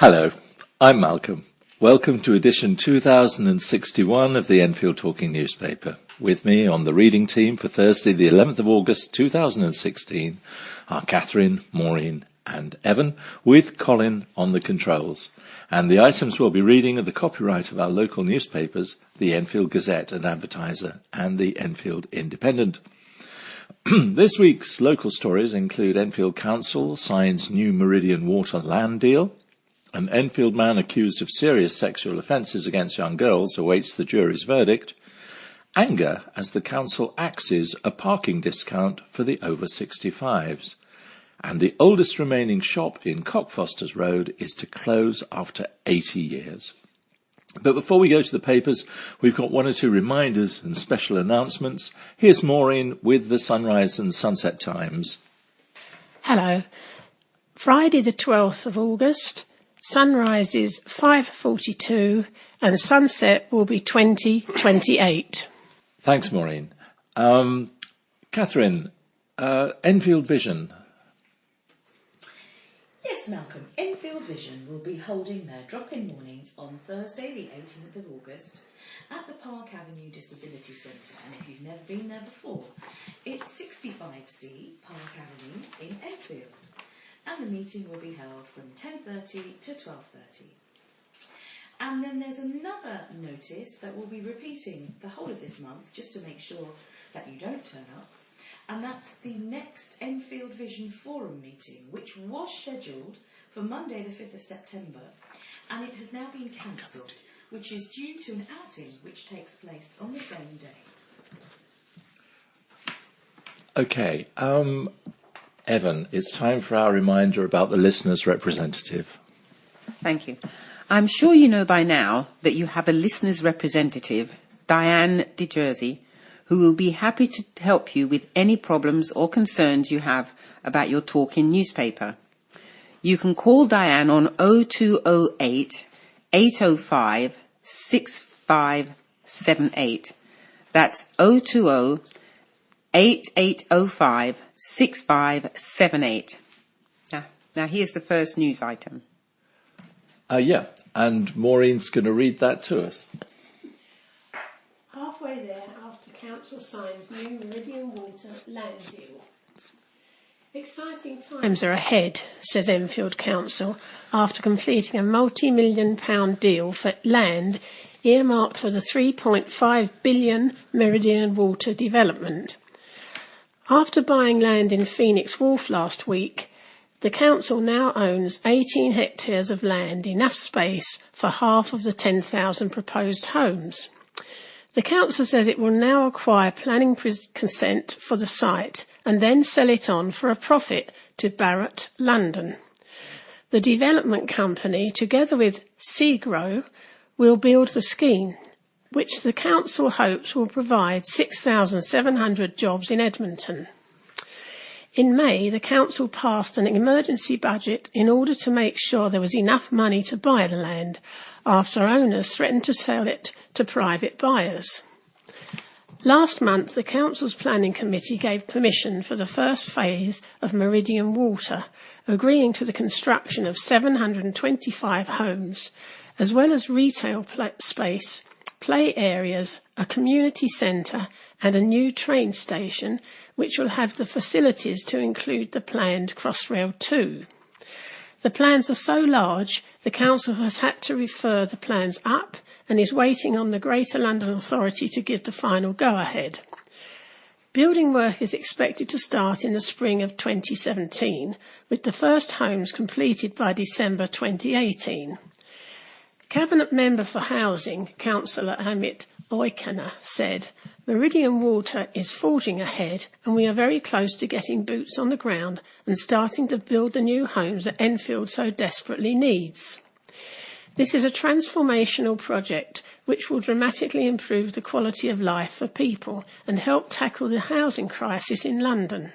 Hello, I'm Malcolm. Welcome to edition 2061 of the Enfield Talking Newspaper. With me on the reading team for Thursday, the 11th of August 2016, are Katherin, Maureen and Evan, with Colin on the controls. And the items we'll be reading are the copyright of our local newspapers, the Enfield Gazette and Advertiser and the Enfield Independent. This week's local stories include Enfield Council signs new Meridian Water land deal, an Enfield man accused of serious sexual offences against young girls awaits the jury's verdict, anger as the council axes a parking discount for the over 65s, and the oldest remaining shop in Cockfosters Road is to close after 80 years. But before we go to the papers, we've got one or two reminders and special announcements. Here's Maureen with the sunrise and sunset times. Hello. Friday the 12th of August, sunrise is 5:42 and sunset will be 20:28. Thanks, Maureen. Katherin, Enfield Vision. Yes, Malcolm. Enfield Vision will be holding their drop-in morning on Thursday the 18th of August at the Park Avenue Disability Centre. And if you've never been there before, it's 65C Park Avenue in Enfield. And the meeting will be held from 10:30 to 12:30. And then there's another notice that will be repeating the whole of this month, just to make sure that you don't turn up. And that's the next Enfield Vision Forum meeting, which was scheduled for Monday the 5th of September, and it has now been cancelled, which is due to an outing which takes place on the same day. Okay, Evan, it's time for our reminder about the listener's representative. Thank you. I'm sure you know by now that you have a listener's representative, Diane de Jersey, who will be happy to help you with any problems or concerns you have about your talking newspaper. You can call Diane on 0208 805 6578. That's 020 8805 6578. Now here's the first news item. And Maureen's going to read that to us. Halfway there after council signs new Meridian Water land deal. Exciting times are ahead, says Enfield Council, after completing a multi-million-pound deal for land earmarked for the £3.5 billion Meridian Water development. After buying land in Phoenix Wharf last week, the council now owns 18 hectares of land, enough space for half of the 10,000 proposed homes. The council says it will now acquire planning consent for the site and then sell it on for a profit to Barratt, London. The development company, together with Seagrow, will build the scheme, which the council hopes will provide 6,700 jobs in Edmonton. In May, the council passed an emergency budget in order to make sure there was enough money to buy the land, after owners threatened to sell it to private buyers. Last month, the council's planning committee gave permission for the first phase of Meridian Water, agreeing to the construction of 725 homes, as well as retail space, play areas, a community centre and a new train station, which will have the facilities to include the planned Crossrail 2. The plans are so large, the council has had to refer the plans up and is waiting on the Greater London Authority to give the final go-ahead. Building work is expected to start in the spring of 2017, with the first homes completed by December 2018. Cabinet Member for Housing, Councillor Amit Oikana, said, "Meridian Water is forging ahead and we are very close to getting boots on the ground and starting to build the new homes that Enfield so desperately needs. This is a transformational project which will dramatically improve the quality of life for people and help tackle the housing crisis in London."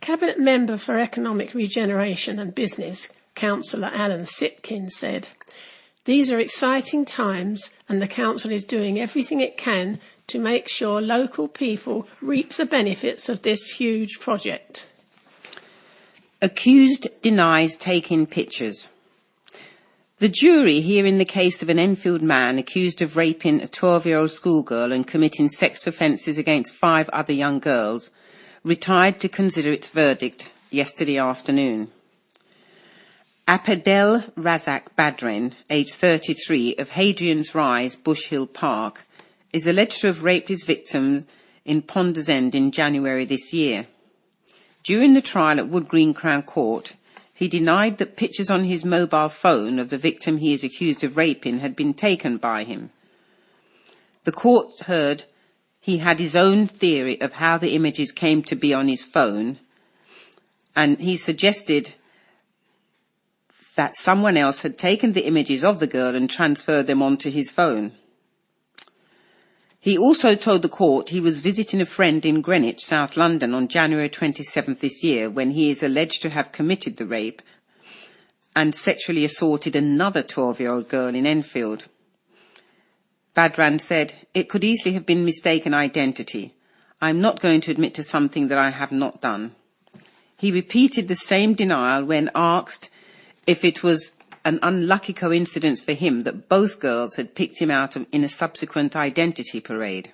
Cabinet Member for Economic Regeneration and Business, Councillor Alan Sitkin, said, "These are exciting times and the council is doing everything it can to make sure local people reap the benefits of this huge project." Accused denies taking pictures. The jury hearing the case of an Enfield man accused of raping a 12-year-old schoolgirl and committing sex offences against 5 other young girls retired to consider its verdict yesterday afternoon. Abdel Razak Badren, aged 33, of Hadrian's Rise, Bush Hill Park, is alleged to have raped his victims in Ponders End in January this year. During the trial at Wood Green Crown Court, he denied that pictures on his mobile phone of the victim he is accused of raping had been taken by him. The court heard he had his own theory of how the images came to be on his phone, and he suggested that someone else had taken the images of the girl and transferred them onto his phone. He also told the court he was visiting a friend in Greenwich, South London, on January 27th this year, when he is alleged to have committed the rape and sexually assaulted another 12-year-old girl in Enfield. Badran said, "It could easily have been mistaken identity. I'm not going to admit to something that I have not done." He repeated the same denial when asked if it was an unlucky coincidence for him that both girls had picked him out in a subsequent identity parade.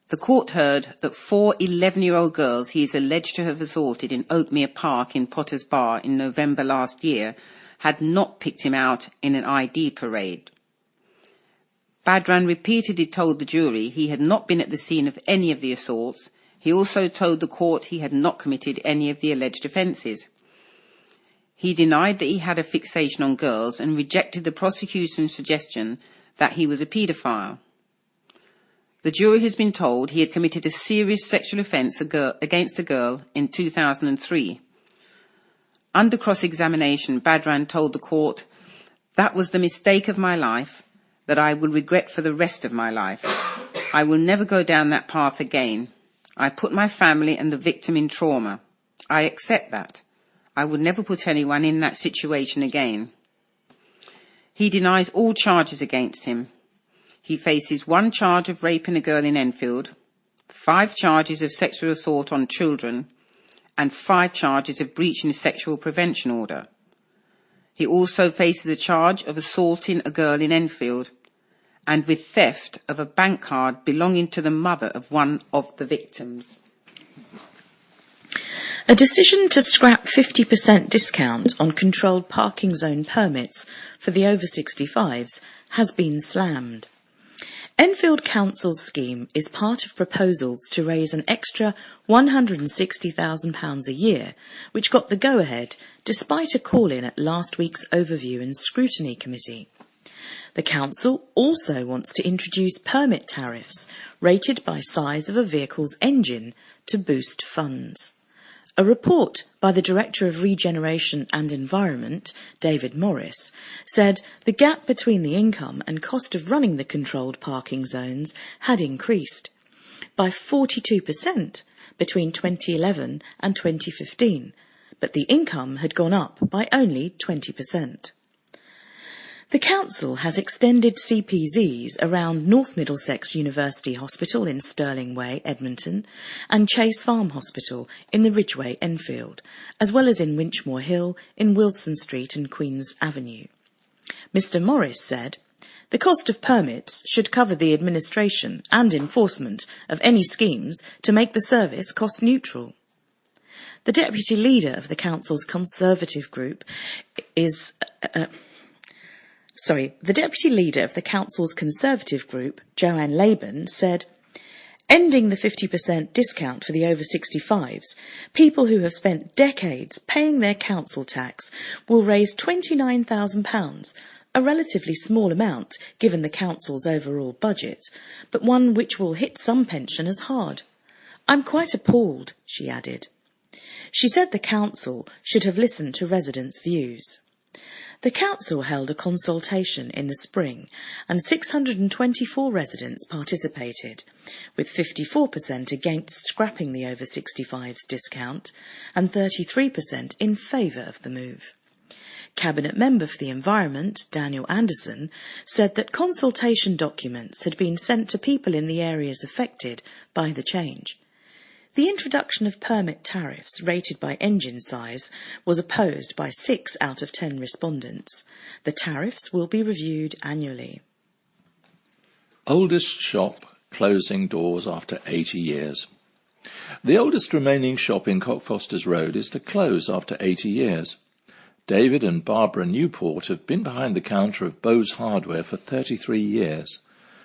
The court heard that 4 11-year-old girls he is alleged to have assaulted in Oakmere Park in Potter's Bar in November last year had not picked him out in an ID parade. Badran repeatedly told the jury he had not been at the scene of any of the assaults. He also told the court he had not committed any of the alleged offences. He denied that he had a fixation on girls and rejected the prosecution's suggestion that he was a paedophile. The jury has been told he had committed a serious sexual offence against a girl in 2003. Under cross-examination, Badran told the court, "That was the mistake of my life that I will regret for the rest of my life. I will never go down that path again. I put my family and the victim in trauma. I accept that. I would never put anyone in that situation again." He denies all charges against him. He faces 1 charge of raping a girl in Enfield, 5 charges of sexual assault on children, and 5 charges of breaching a sexual prevention order. He also faces a charge of assaulting a girl in Enfield and with theft of a bank card belonging to the mother of one of the victims. A decision to scrap 50% discount on controlled parking zone permits for the over 65s has been slammed. Enfield Council's scheme is part of proposals to raise an extra £160,000 a year, which got the go-ahead despite a call-in at last week's Overview and Scrutiny Committee. The council also wants to introduce permit tariffs rated by size of a vehicle's engine to boost funds. A report by the Director of Regeneration and Environment, David Morris, said the gap between the income and cost of running the controlled parking zones had increased by 42% between 2011 and 2015, but the income had gone up by only 20%. The council has extended CPZs around North Middlesex University Hospital in Stirling Way, Edmonton, and Chase Farm Hospital in the Ridgeway, Enfield, as well as in Winchmore Hill, in Wilson Street and Queen's Avenue. Mr. Morris said, "The cost of permits should cover the administration and enforcement of any schemes to make the service cost neutral." The deputy leader of the council's Conservative group The deputy leader of the council's Conservative group, Joanne Laban, said, "Ending the 50% discount for the over 65s, people who have spent decades paying their council tax will raise £29,000, a relatively small amount given the council's overall budget, but one which will hit some pensioners hard. I'm quite appalled," she added. She said the council should have listened to residents' views. The council held a consultation in the spring and 624 residents participated, with 54% against scrapping the over 65s discount and 33% in favour of the move. Cabinet Member for the Environment, Daniel Anderson, said that consultation documents had been sent to people in the areas affected by the change. The introduction of permit tariffs rated by engine size was opposed by 6 out of 10 respondents. The tariffs will be reviewed annually. Oldest shop closing doors after 80 years. The oldest remaining shop in Cockfosters Road is to close after 80 years. David and Barbara Newport have been behind the counter of Bose Hardware for 33 years,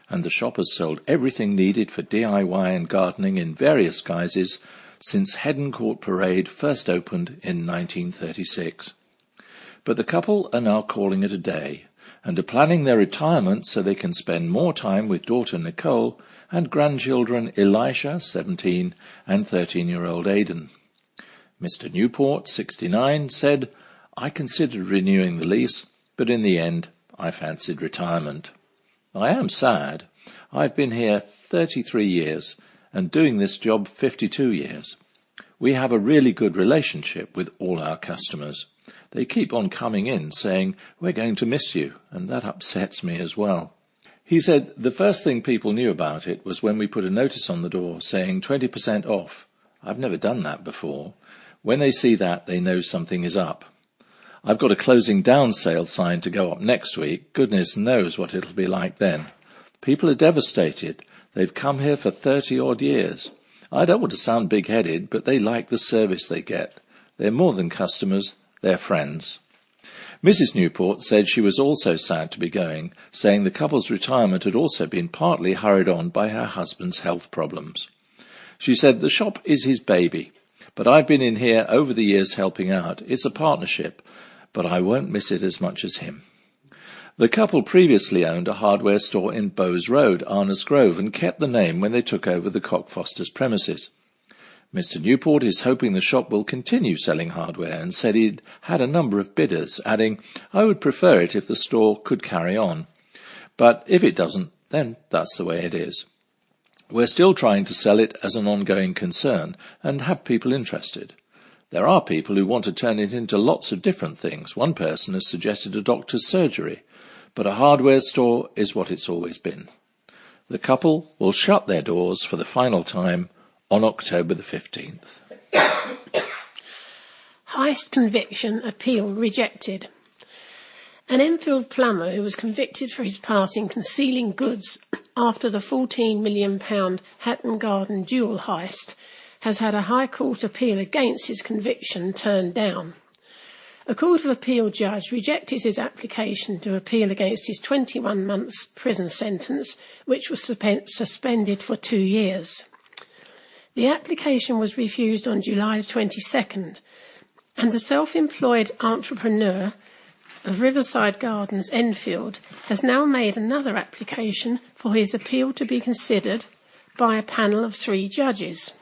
and the shop has sold everything needed for DIY and gardening in various guises since Heddon Court Parade first opened in 1936. But the couple are now calling it a day, and are planning their retirement so they can spend more time with daughter Nicole and grandchildren Elisha, 17, and 13-year-old Aidan. Mr. Newport, 69, said, "I considered renewing the lease, but in the end I fancied retirement. I am sad. I've been here 33 years and doing this job 52 years. We have a really good relationship with all our customers. They keep on coming in saying, 'We're going to miss you,' and that upsets me as well." He said the first thing people knew about it was when we put a notice on the door saying 20% off. I've never done that before. When they see that, they know something is up. I've got a closing down sale sign to go up next week. Goodness knows what it'll be like then. People are devastated. They've come here for 30-odd years. I don't want to sound big-headed, but they like the service they get. They're more than customers, they're friends. Mrs. Newport said she was also sad to be going, saying the couple's retirement had also been partly hurried on by her husband's health problems. She said, "The shop is his baby, but I've been in here over the years helping out. It's a partnership, but I won't miss it as much as him." The couple previously owned a hardware store in Bowes Road, Arnos Grove, and kept the name when they took over the Cockfosters premises. Mr. Newport is hoping the shop will continue selling hardware and said he'd had a number of bidders, adding, "I would prefer it if the store could carry on. But if it doesn't, then that's the way it is. We're still trying to sell it as an ongoing concern and have people interested. There are people who want to turn it into lots of different things. One person has suggested a doctor's surgery, but a hardware store is what it's always been." The couple will shut their doors for the final time on October the 15th. Heist conviction appeal rejected. An Enfield plumber who was convicted for his part in concealing goods after the £14 million Hatton Garden jewel heist has had a High Court appeal against his conviction turned down. A Court of Appeal judge rejected his application to appeal against his 21 months prison sentence, which was suspended for 2 years. The application was refused on July 22nd, and the self-employed entrepreneur of Riverside Gardens, Enfield, has now made another application for his appeal to be considered by a panel of 3 judges.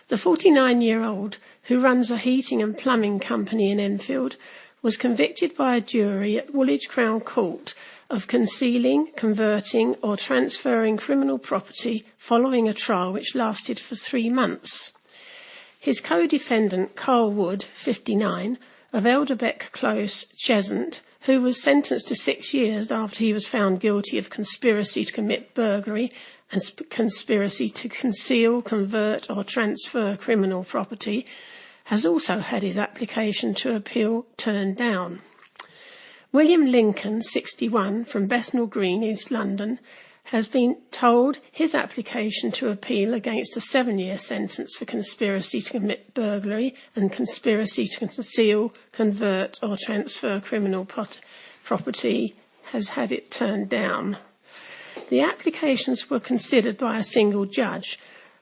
The 49-year-old, who runs a heating and plumbing company in Enfield, was convicted by a jury at Woolwich Crown Court of concealing, converting or transferring criminal property following a trial which lasted for 3 months. His co-defendant, Carl Wood, 59, of Elderbeck Close, Cheshunt, who was sentenced to 6 years after he was found guilty of conspiracy to commit burglary and conspiracy to conceal, convert or transfer criminal property, has also had his application to appeal turned down. William Lincoln, 61, from Bethnal Green, East London, has been told his application to appeal against a 7-year sentence for conspiracy to commit burglary and conspiracy to conceal, convert or transfer criminal property has had it turned down. The applications were considered by a single judge,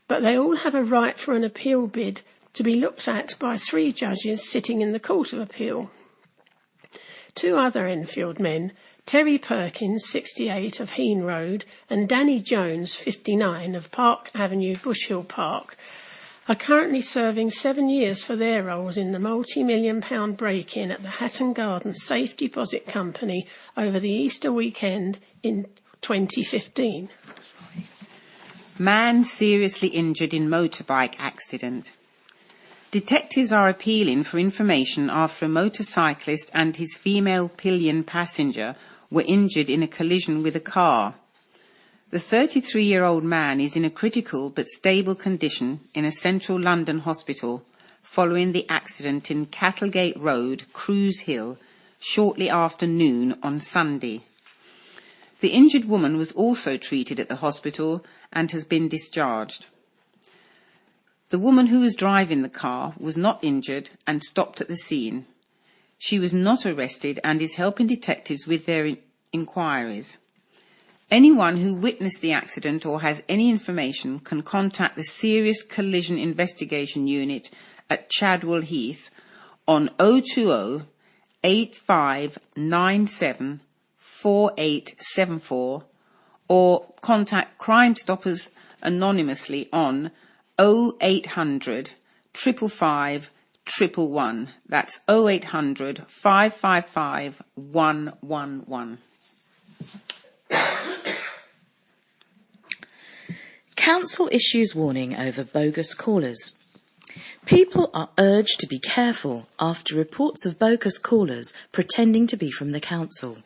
but they all have a right for an appeal bid to be looked at by 3 judges sitting in the Court of Appeal. 2 other Enfield men, Terry Perkins, 68, of Heen Road, and Danny Jones, 59, of Park Avenue, Bush Hill Park, are currently serving 7 years for their roles in the multi-million-pound break-in at the Hatton Garden Safe Deposit Company over the Easter weekend in 2015. Man seriously injured in motorbike accident. Detectives are appealing for information after a motorcyclist and his female pillion passenger were injured in a collision with a car. The 33-year-old man is in a critical but stable condition in a central London hospital following the accident in Cattlegate Road, Cruise Hill, shortly after noon on Sunday. The injured woman was also treated at the hospital and has been discharged. The woman who was driving the car was not injured and stopped at the scene. She was not arrested and is helping detectives with their inquiries. Anyone who witnessed the accident or has any information can contact the Serious Collision Investigation Unit at Chadwell Heath on 020 8597 4874 or contact Crime Stoppers anonymously on 0800 555 111. That's 0800 555 111. Council issues warning over bogus callers. People are urged to be careful after reports of bogus callers pretending to be from the council.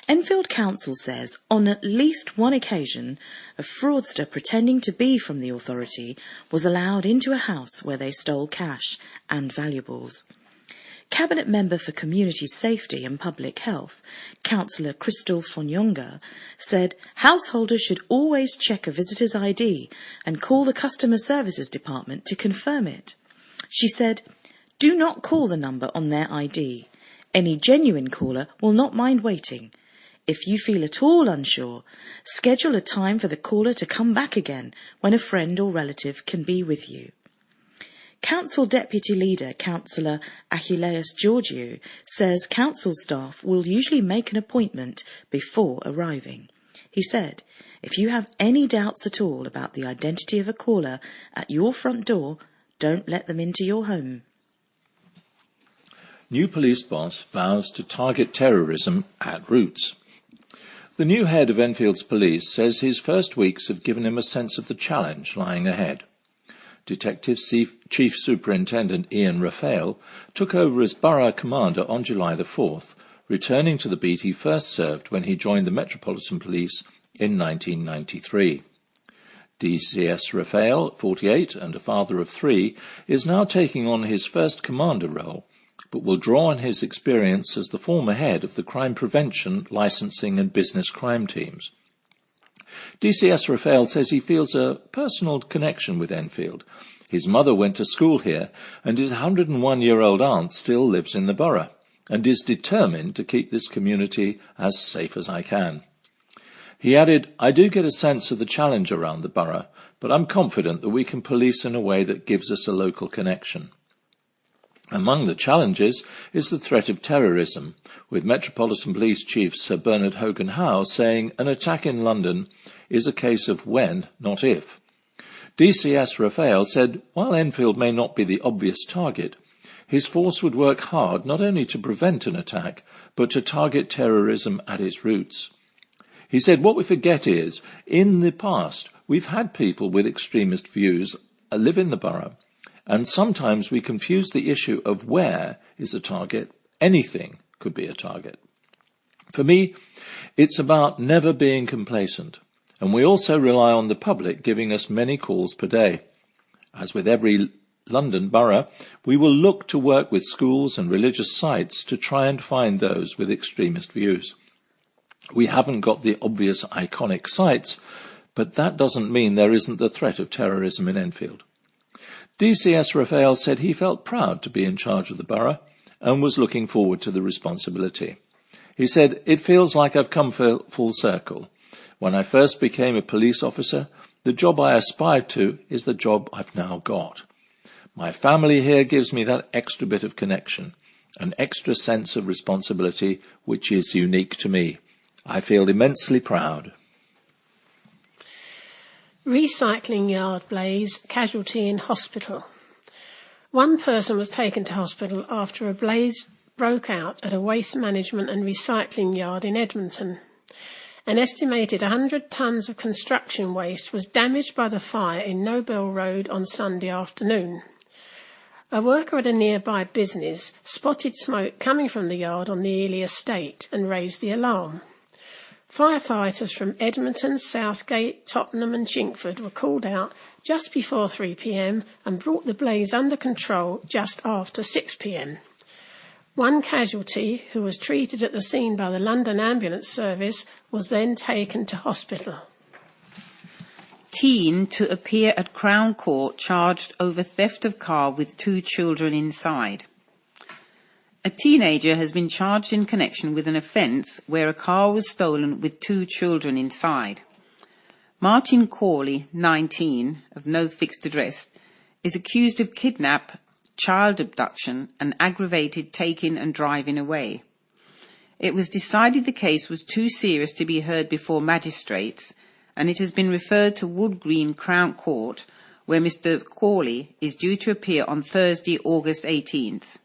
Enfield Council says on at least one occasion, a fraudster pretending to be from the authority was allowed into a house where they stole cash and valuables. Cabinet Member for Community Safety and Public Health, Councillor Crystal Fonyonga, said householders should always check a visitor's ID and call the Customer Services Department to confirm it. She said, "Do not call the number on their ID. Any genuine caller will not mind waiting. If you feel at all unsure, schedule a time for the caller to come back again when a friend or relative can be with you." Council Deputy Leader, Councillor Achilleus Georgiou, says council staff will usually make an appointment before arriving. He said, if you have any doubts at all about the identity of a caller at your front door, don't let them into your home. New police boss vows to target terrorism at roots. The new head of Enfield's police says his first weeks have given him a sense of the challenge lying ahead. Detective Chief Superintendent Ian Raphael took over as borough commander on July the 4th, returning to the beat he first served when he joined the Metropolitan Police in 1993. DCS Raphael, 48 and a father of 3, is now taking on his first commander role, but will draw on his experience as the former head of the crime prevention, licensing and business crime teams. DCS Raphael says he feels a personal connection with Enfield. His mother went to school here, and his 101-year-old aunt still lives in the borough, and is determined to keep this community as safe as I can. He added, "I do get a sense of the challenge around the borough, but I'm confident that we can police in a way that gives us a local connection." Among the challenges is the threat of terrorism, with Metropolitan Police Chief Sir Bernard Hogan-Howe saying an attack in London is a case of when, not if. DCS Raphael said while Enfield may not be the obvious target, his force would work hard not only to prevent an attack, but to target terrorism at its roots. He said what we forget is, in the past, we've had people with extremist views live in the borough, and sometimes we confuse the issue of where is a target. Anything could be a target. For me, it's about never being complacent, and we also rely on the public giving us many calls per day. As with every London borough, we will look to work with schools and religious sites to try and find those with extremist views. We haven't got the obvious iconic sites, but that doesn't mean there isn't the threat of terrorism in Enfield. DCS Raphael said he felt proud to be in charge of the borough and was looking forward to the responsibility. He said, "It feels like I've come full circle. When I first became a police officer, the job I aspired to is the job I've now got. My family here gives me that extra bit of connection, an extra sense of responsibility which is unique to me. I feel immensely proud." Recycling yard blaze, casualty in hospital. One person was taken to hospital after a blaze broke out at a waste management and recycling yard in Edmonton. An estimated 100 tonnes of construction waste was damaged by the fire in Nobel Road on Sunday afternoon. A worker at a nearby business spotted smoke coming from the yard on the Ely estate and raised the alarm. Firefighters from Edmonton, Southgate, Tottenham and Chinkford were called out just before 3 p.m. and brought the blaze under control just after 6 p.m. One casualty, who was treated at the scene by the London Ambulance Service, was then taken to hospital. Teen to appear at Crown Court charged over theft of car with 2 children inside. A teenager has been charged in connection with an offence where a car was stolen with 2 children inside. Martin Corley, 19, of no fixed address, is accused of kidnap, child abduction and aggravated taking and driving away. It was decided the case was too serious to be heard before magistrates, and it has been referred to Wood Green Crown Court, where Mr. Corley is due to appear on Thursday, August 18th.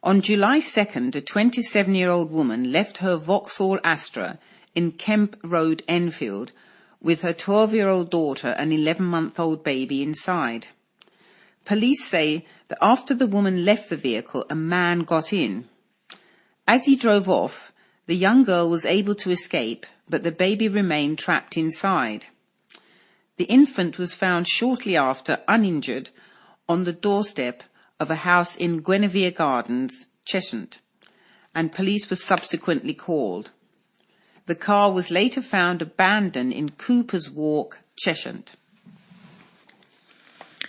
On July 2nd, a 27-year-old woman left her Vauxhall Astra in Kemp Road, Enfield, with her 12-year-old daughter and 11-month-old baby inside. Police say that after the woman left the vehicle, a man got in. As he drove off, the young girl was able to escape, but the baby remained trapped inside. The infant was found shortly after, uninjured, on the doorstep of a house in Guinevere Gardens, Cheshunt, and police were subsequently called. The car was later found abandoned in Cooper's Walk, Cheshunt.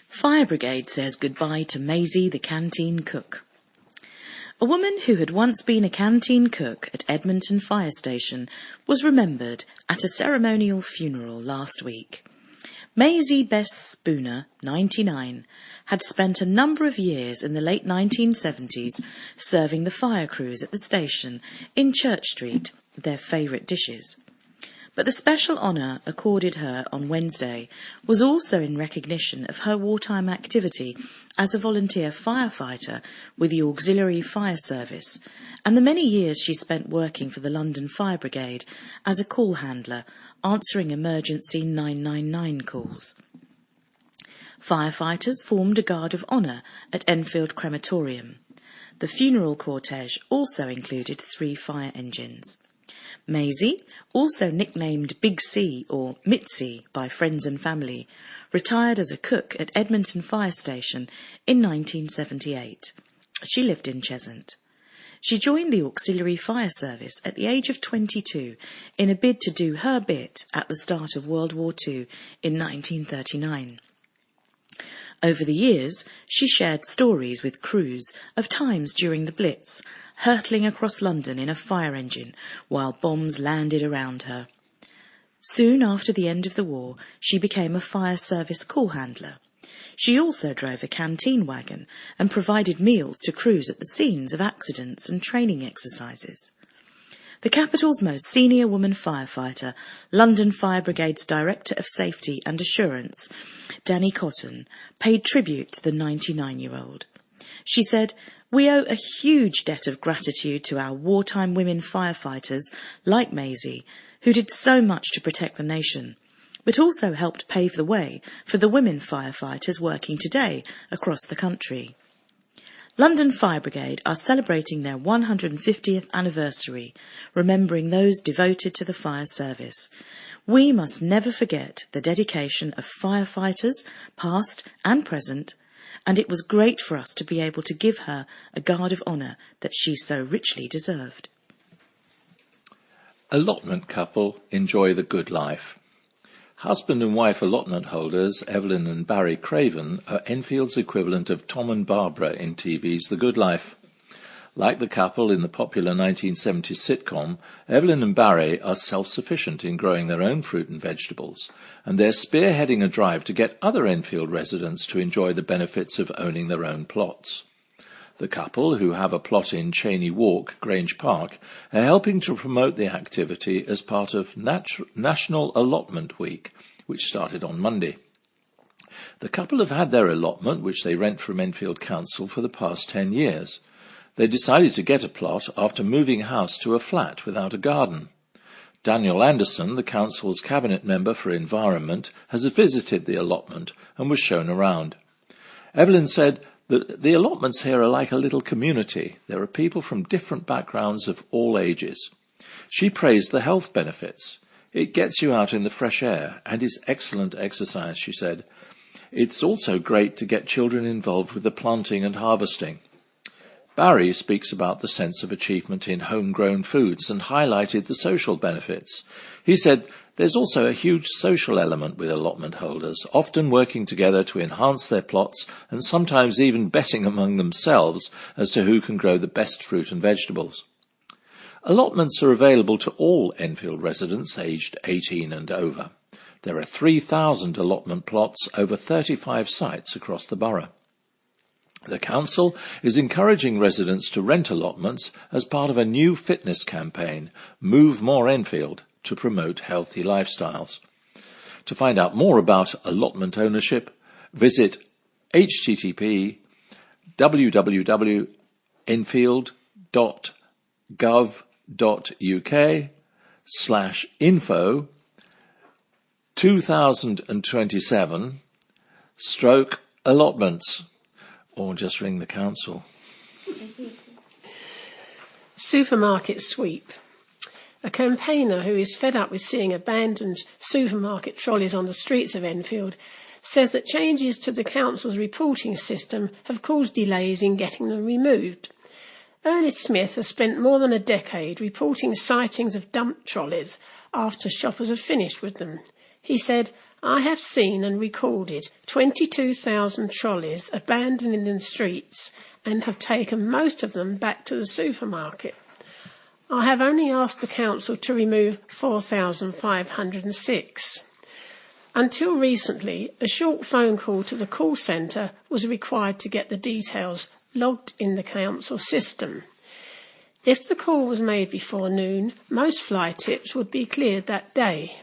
Fire Brigade says goodbye to Maisie the canteen cook. A woman who had once been a canteen cook at Edmonton Fire Station was remembered at a ceremonial funeral last week. Maisie Bess Spooner, 99, had spent a number of years in the late 1970s serving the fire crews at the station in Church Street their favourite dishes. But the special honour accorded her on Wednesday was also in recognition of her wartime activity as a volunteer firefighter with the Auxiliary Fire Service and the many years she spent working for the London Fire Brigade as a call handler, answering emergency 999 calls. Firefighters formed a guard of honour at Enfield Crematorium. The funeral cortege also included 3 fire engines. Maisie, also nicknamed Big C or Mitzi by friends and family, retired as a cook at Edmonton Fire Station in 1978. She lived in Cheshunt. She joined the Auxiliary Fire Service at the age of 22 in a bid to do her bit at the start of World War II in 1939. Over the years, she shared stories with crews of times during the Blitz, hurtling across London in a fire engine while bombs landed around her. Soon after the end of the war, she became a fire service call handler. She also drove a canteen wagon and provided meals to crews at the scenes of accidents and training exercises. The capital's most senior woman firefighter, London Fire Brigade's Director of Safety and Assurance, Danny Cotton, paid tribute to the 99-year-old. She said, "We owe a huge debt of gratitude to our wartime women firefighters like Maisie, who did so much to protect the nation, but also helped pave the way for the women firefighters working today across the country." London Fire Brigade are celebrating their 150th anniversary, remembering those devoted to the fire service. We must never forget the dedication of firefighters, past and present, and it was great for us to be able to give her a guard of honour that she so richly deserved. Allotment couple enjoy the good life. Husband and wife allotment holders Evelyn and Barry Craven are Enfield's equivalent of Tom and Barbara in TV's The Good Life. Like the couple in the popular 1970s sitcom, Evelyn and Barry are self-sufficient in growing their own fruit and vegetables, and they're spearheading a drive to get other Enfield residents to enjoy the benefits of owning their own plots. The couple, who have a plot in Cheney Walk, Grange Park, are helping to promote the activity as part of National Allotment Week, which started on Monday. The couple have had their allotment, which they rent from Enfield Council, for the past 10 years. They decided to get a plot after moving house to a flat without a garden. Daniel Anderson, the council's cabinet member for environment, has visited the allotment and was shown around. Evelyn said that the allotments here are like a little community. There are people from different backgrounds of all ages. She praised the health benefits. It gets you out in the fresh air and is excellent exercise, she said. It's also great to get children involved with the planting and harvesting. Barry speaks about the sense of achievement in homegrown foods and highlighted the social benefits. He said there's also a huge social element with allotment holders, often working together to enhance their plots and sometimes even betting among themselves as to who can grow the best fruit and vegetables. Allotments are available to all Enfield residents aged 18 and over. There are 3,000 allotment plots over 35 sites across the borough. The council is encouraging residents to rent allotments as part of a new fitness campaign, Move More Enfield, to promote healthy lifestyles. To find out more about allotment ownership, visit http://enfield.gov.uk/info 2027/allotments. Or just ring the council. Supermarket sweep. A campaigner who is fed up with seeing abandoned supermarket trolleys on the streets of Enfield says that changes to the council's reporting system have caused delays in getting them removed. Ernest Smith has spent more than a decade reporting sightings of dumped trolleys after shoppers have finished with them. He said, "I have seen and recorded 22,000 trolleys abandoned in the streets and have taken most of them back to the supermarket. I have only asked the council to remove 4,506. Until recently, a short phone call to the call centre was required to get the details logged in the council system. If the call was made before noon, most fly tips would be cleared that day.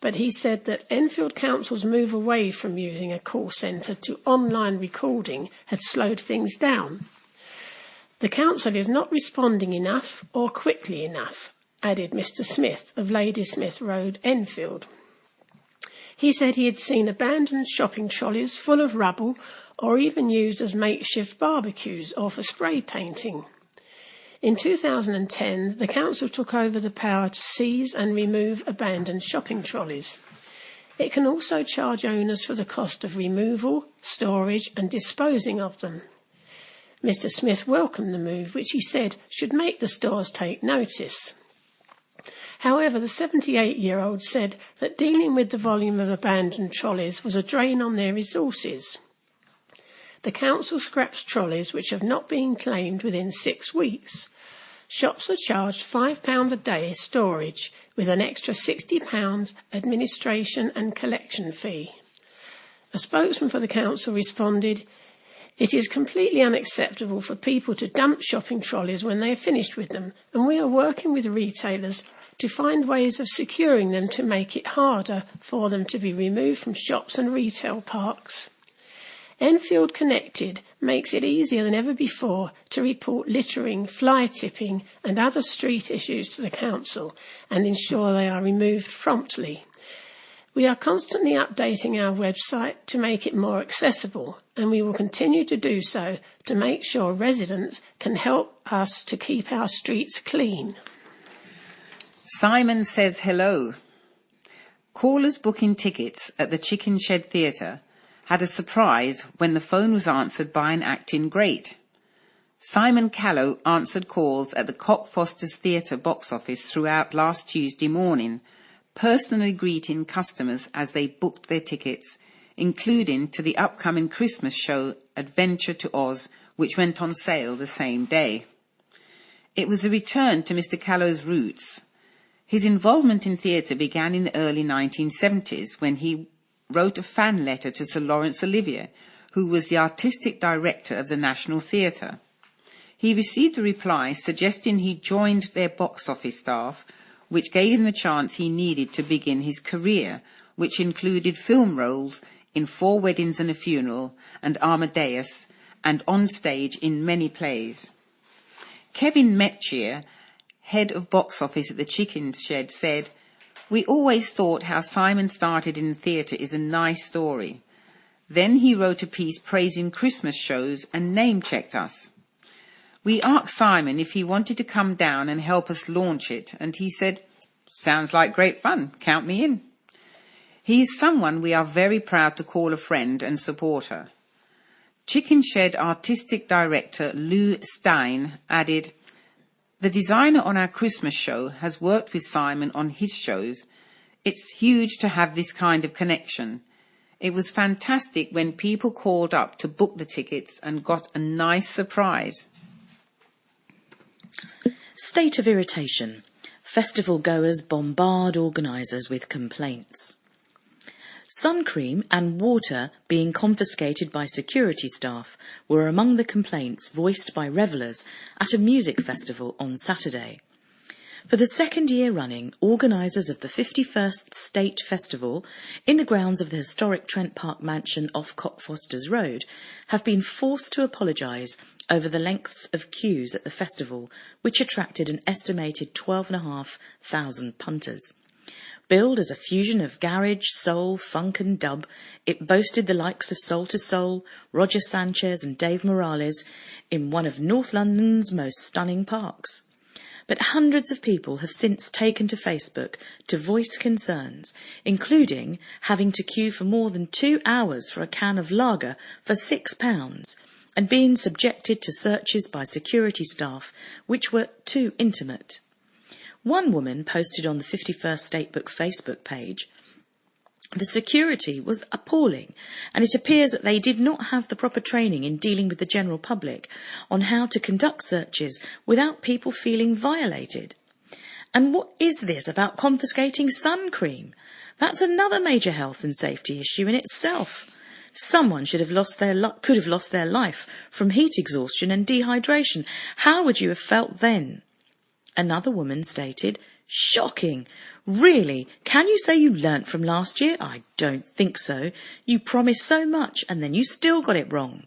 But he said that Enfield Council's move away from using a call centre to online recording had slowed things down. The council is not responding enough or quickly enough," added Mr. Smith of Ladysmith Road, Enfield. He said he had seen abandoned shopping trolleys full of rubble or even used as makeshift barbecues or for spray painting. In 2010, the council took over the power to seize and remove abandoned shopping trolleys. It can also charge owners for the cost of removal, storage and disposing of them. Mr. Smith welcomed the move, which he said should make the stores take notice. However, the 78-year-old said that dealing with the volume of abandoned trolleys was a drain on their resources. The council scraps trolleys which have not been claimed within 6 weeks. Shops are charged £5 a day storage, with an extra £60 administration and collection fee. A spokesman for the council responded, "It is completely unacceptable for people to dump shopping trolleys when they are finished with them, and we are working with retailers to find ways of securing them to make it harder for them to be removed from shops and retail parks." Enfield Connected makes it easier than ever before to report littering, fly tipping and other street issues to the council and ensure they are removed promptly. We are constantly updating our website to make it more accessible, and we will continue to do so to make sure residents can help us to keep our streets clean. Simon says hello. Callers booking tickets at the Chicken Shed Theatre had a surprise when the phone was answered by an acting great. Simon Callow answered calls at the Cockfosters Theatre box office throughout last Tuesday morning, personally greeting customers as they booked their tickets, including to the upcoming Christmas show Adventure to Oz, which went on sale the same day. It was a return to Mr. Callow's roots. His involvement in theatre began in the early 1970s when he wrote a fan letter to Sir Laurence Olivier, who was the artistic director of the National Theatre. He received a reply suggesting he joined their box office staff, which gave him the chance he needed to begin his career, which included film roles in 4 Weddings and a Funeral and Amadeus, and on stage in many plays. Kevin Metchier, head of box office at the Chicken Shed, said, "We always thought how Simon started in theatre is a nice story. Then he wrote a piece praising Christmas shows and name-checked us. We asked Simon if he wanted to come down and help us launch it, and he said, "Sounds like great fun, count me in." He is someone we are very proud to call a friend and supporter. Chicken Shed artistic director Lou Stein added, "The designer on our Christmas show has worked with Simon on his shows. It's huge to have this kind of connection. It was fantastic when people called up to book the tickets and got a nice surprise." State of irritation. Festival goers bombard organisers with complaints. Sun cream and water being confiscated by security staff were among the complaints voiced by revellers at a music festival on Saturday. For the second year running, organisers of the 51st State Festival in the grounds of the historic Trent Park mansion off Cockfosters Road have been forced to apologise over the lengths of queues at the festival, which attracted an estimated 12,500 punters. Billed as a fusion of garage, soul, funk and dub, it boasted the likes of Soul to Soul, Roger Sanchez and Dave Morales in one of North London's most stunning parks. But hundreds of people have since taken to Facebook to voice concerns, including having to queue for more than 2 hours for a can of lager for £6 and being subjected to searches by security staff which were too intimate. One woman posted on the 51st State Book Facebook page, "The security was appalling, and it appears that they did not have the proper training in dealing with the general public on how to conduct searches without people feeling violated. And what is this about confiscating sun cream? That's another major health and safety issue in itself. Someone could have lost their life from heat exhaustion and dehydration. How would you have felt then?" Another woman stated, "Shocking! Really? Can you say you learnt from last year? I don't think so. You promised so much and then you still got it wrong."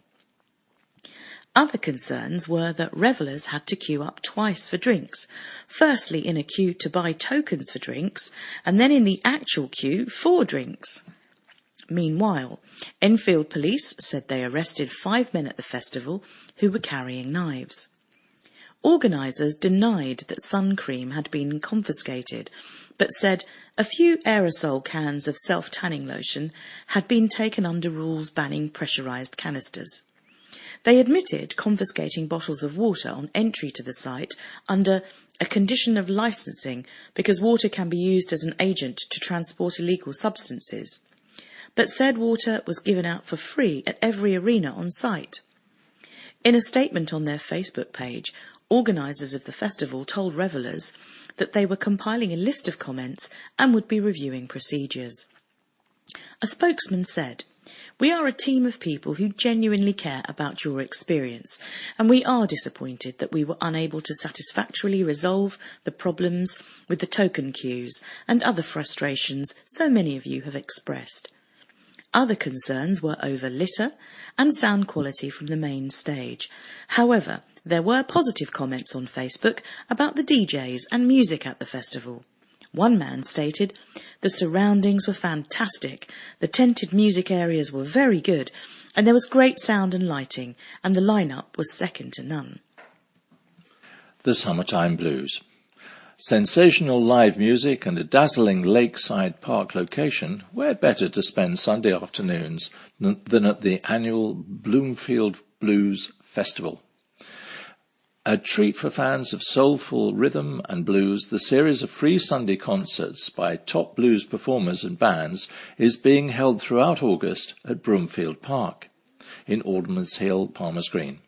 Other concerns were that revellers had to queue up twice for drinks, firstly in a queue to buy tokens for drinks and then in the actual queue for drinks. Meanwhile, Enfield police said they arrested 5 men at the festival who were carrying knives. Organisers denied that sun cream had been confiscated, but said a few aerosol cans of self-tanning lotion had been taken under rules banning pressurised canisters. They admitted confiscating bottles of water on entry to the site under a condition of licensing because water can be used as an agent to transport illegal substances, but said water was given out for free at every arena on site. In a statement on their Facebook page, organisers of the festival told revellers that they were compiling a list of comments and would be reviewing procedures. A spokesman said, "We are a team of people who genuinely care about your experience, and we are disappointed that we were unable to satisfactorily resolve the problems with the token queues and other frustrations so many of you have expressed." Other concerns were over litter and sound quality from the main stage. However, there were positive comments on Facebook about the DJs and music at the festival. One man stated, "The surroundings were fantastic, the tented music areas were very good, and there was great sound and lighting, and the line-up was second to none." The Summertime Blues. Sensational live music and a dazzling lakeside park location, where better to spend Sunday afternoons than at the annual Bloomfield Blues Festival. A treat for fans of soulful rhythm and blues, the series of free Sunday concerts by top blues performers and bands is being held throughout August at Broomfield Park in Alderman's Hill, Palmer's Green.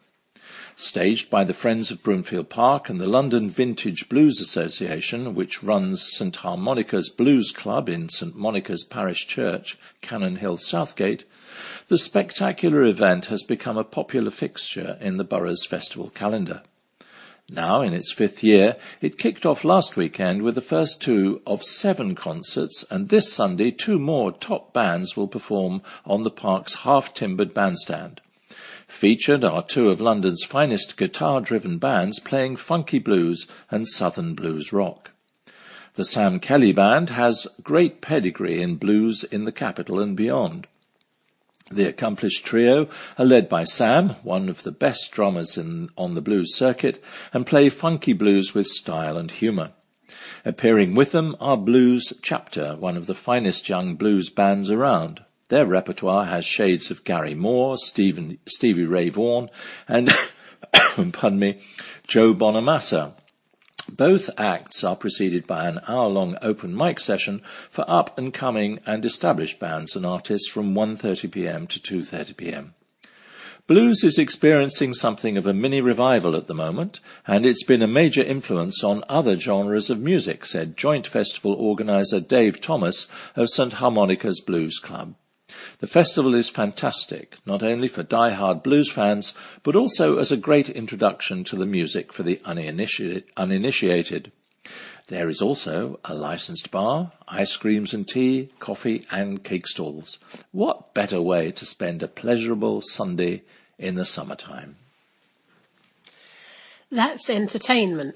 Staged by the Friends of Broomfield Park and the London Vintage Blues Association, which runs St Harmonica's Blues Club in St Monica's Parish Church, Cannon Hill, Southgate, the spectacular event has become a popular fixture in the borough's festival calendar. Now in its 5th year, it kicked off last weekend with the first 2 of 7 concerts, and this Sunday 2 more top bands will perform on the park's half-timbered bandstand. Featured are 2 of London's finest guitar-driven bands playing funky blues and southern blues rock. The Sam Kelly Band has great pedigree in blues in the capital and beyond. The accomplished trio are led by Sam, one of the best drummers on the blues circuit, and play funky blues with style and humour. Appearing with them are Blues Chapter, one of the finest young blues bands around. Their repertoire has shades of Gary Moore, Stevie Ray Vaughan, and Joe Bonamassa. Both acts are preceded by an hour-long open mic session for up-and-coming and established bands and artists from 1:30pm to 2:30pm. Blues is experiencing something of a mini-revival at the moment, and it's been a major influence on other genres of music, said joint festival organiser Dave Thomas of St Harmonica's Blues Club. The festival is fantastic, not only for die-hard blues fans, but also as a great introduction to the music for the uninitiated. There is also a licensed bar, ice creams and tea, coffee and cake stalls. What better way to spend a pleasurable Sunday in the summertime? That's entertainment.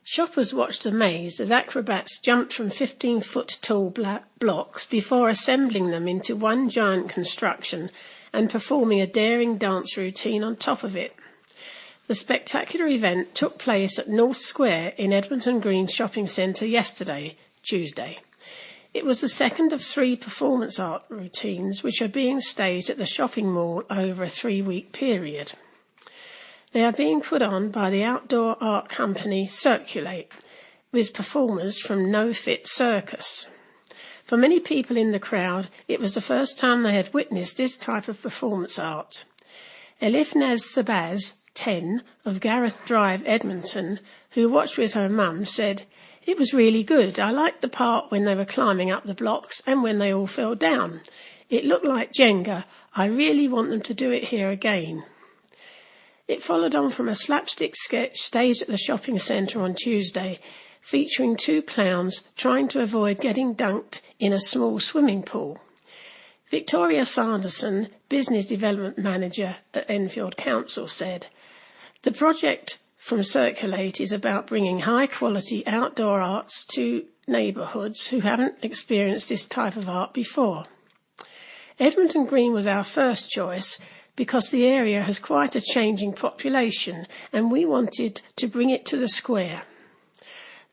Shoppers watched amazed as acrobats jumped from 15-foot tall blocks before assembling them into one giant construction and performing a daring dance routine on top of it. The spectacular event took place at North Square in Edmonton Green Shopping Centre yesterday, Tuesday. It was the second of 3 performance art routines which are being staged at the shopping mall over a 3-week period. They are being put on by the outdoor art company Circulate, with performers from No Fit Circus. For many people in the crowd, it was the first time they had witnessed this type of performance art. Elifnaz Sabaz, 10, of Gareth Drive, Edmonton, who watched with her mum, said, "It was really good. I liked the part when they were climbing up the blocks and when they all fell down. It looked like Jenga. I really want them to do it here again." It followed on from a slapstick sketch staged at the shopping centre on Tuesday, featuring 2 clowns trying to avoid getting dunked in a small swimming pool. Victoria Sanderson, Business Development Manager at Enfield Council, said, "The project from Circulate is about bringing high-quality outdoor arts to neighbourhoods who haven't experienced this type of art before. Edmonton Green was our first choice because the area has quite a changing population and we wanted to bring it to the square.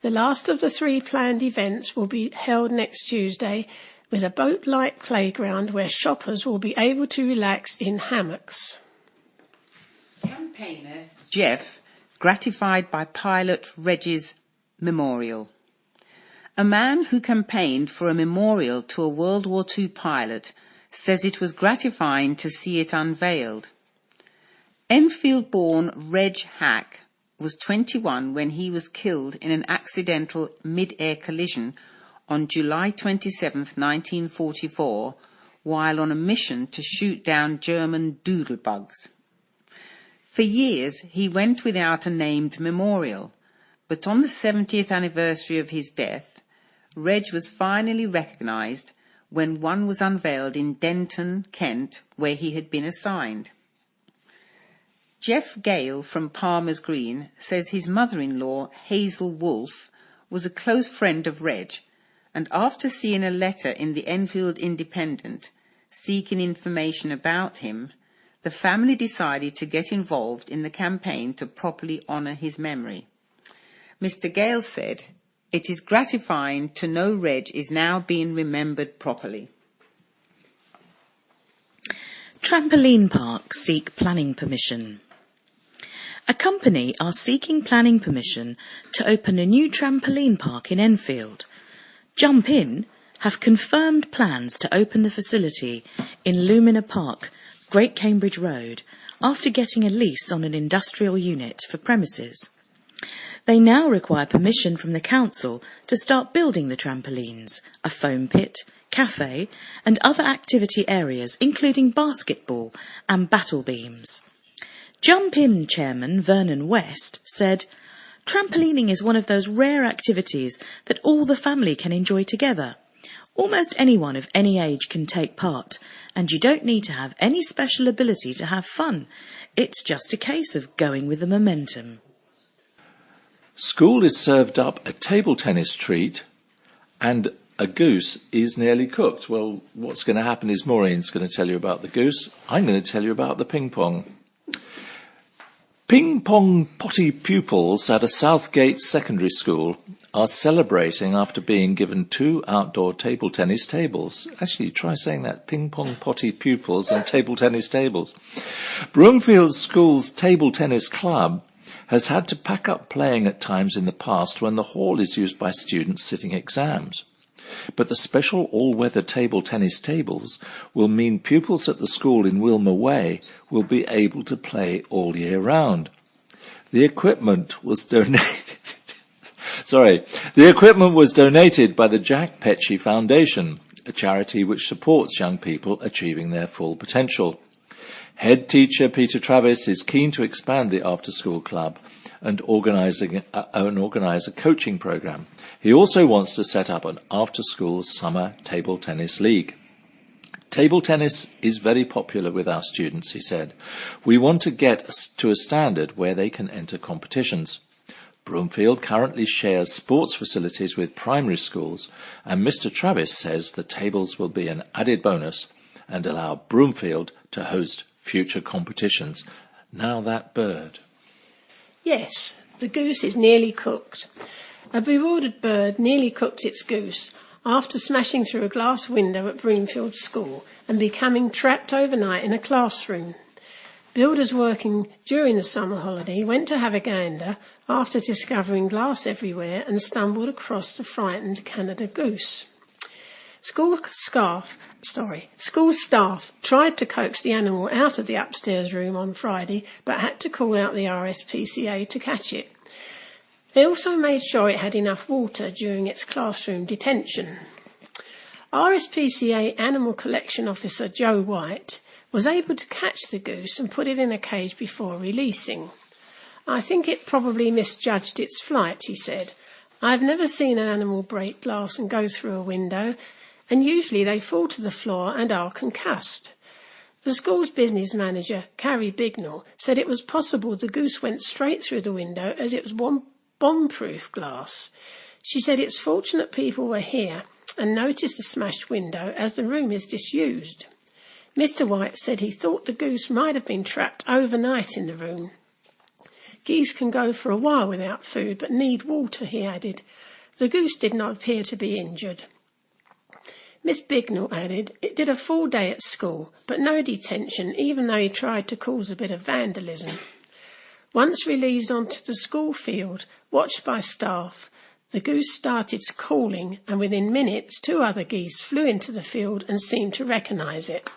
The last of the 3 planned events will be held next Tuesday with a boat-like playground where shoppers will be able to relax in hammocks." Campaigner Jeff gratified by pilot Reg's memorial. A man who campaigned for a memorial to a World War II pilot says it was gratifying to see it unveiled. Enfield-born Reg Hack was 21 when he was killed in an accidental mid-air collision on July 27, 1944, while on a mission to shoot down German doodlebugs. For years, he went without a named memorial, but on the 70th anniversary of his death, Reg was finally recognised when one was unveiled in Denton, Kent, where he had been assigned. Jeff Gale from Palmer's Green says his mother-in-law, Hazel Wolfe, was a close friend of Reg, and after seeing a letter in the Enfield Independent seeking information about him, the family decided to get involved in the campaign to properly honour his memory. Mr. Gale said, "It is gratifying to know Reg is now being remembered properly." Trampoline parks seek planning permission. A company are seeking planning permission to open a new trampoline park in Enfield. Jump In have confirmed plans to open the facility in Lumina Park, Great Cambridge Road, after getting a lease on an industrial unit for premises. They now require permission from the council to start building the trampolines, a foam pit, cafe and other activity areas including basketball and battle beams. Jump In chairman Vernon West said, "Trampolining is one of those rare activities that all the family can enjoy together. Almost anyone of any age can take part, and you don't need to have any special ability to have fun. It's just a case of going with the momentum." School is served up a table tennis treat and a goose is nearly cooked. Well, what's going to happen is Maureen's going to tell you about the goose. I'm going to tell you about the ping pong. Ping pong potty pupils at a Southgate secondary school are celebrating after being given 2 outdoor table tennis tables. Actually, try saying that, ping pong potty pupils and table tennis tables. Broomfield School's table tennis club has had to pack up playing at times in the past when the hall is used by students sitting exams. But the special all-weather table tennis tables will mean pupils at the school in Wilmer Way will be able to play all year round. The equipment was donated. The equipment was donated by the Jack Petchey Foundation, a charity which supports young people achieving their full potential. Head teacher Peter Travis is keen to expand the after-school club and organise a coaching programme. He also wants to set up an after-school summer table tennis league. Table tennis is very popular with our students, he said. We want to get to a standard where they can enter competitions. Broomfield currently shares sports facilities with primary schools, and Mr. Travis says the tables will be an added bonus and allow Broomfield to host future competitions. Now that bird. Yes, the goose is nearly cooked. A bewildered bird nearly cooked its goose after smashing through a glass window at Broomfield School and becoming trapped overnight in a classroom. Builders working during the summer holiday went to have a gander after discovering glass everywhere and stumbled across the frightened Canada goose. School staff tried to coax the animal out of the upstairs room on Friday, but had to call out the RSPCA to catch it. They also made sure it had enough water during its classroom detention. RSPCA Animal Collection Officer Joe White was able to catch the goose and put it in a cage before releasing. I think it probably misjudged its flight, he said. I've never seen an animal break glass and go through a window, and usually they fall to the floor and are concussed. The school's business manager, Carrie Bignell, said it was possible the goose went straight through the window as it was bomb-proof glass. She said it's fortunate people were here and noticed the smashed window as the room is disused. Mr. White said he thought the goose might have been trapped overnight in the room. Geese can go for a while without food but need water, he added. The goose did not appear to be injured. Miss Bignell added, it did a full day at school, but no detention, even though he tried to cause a bit of vandalism. Once released onto the school field, watched by staff, the goose started calling, and within minutes 2 other geese flew into the field and seemed to recognise it.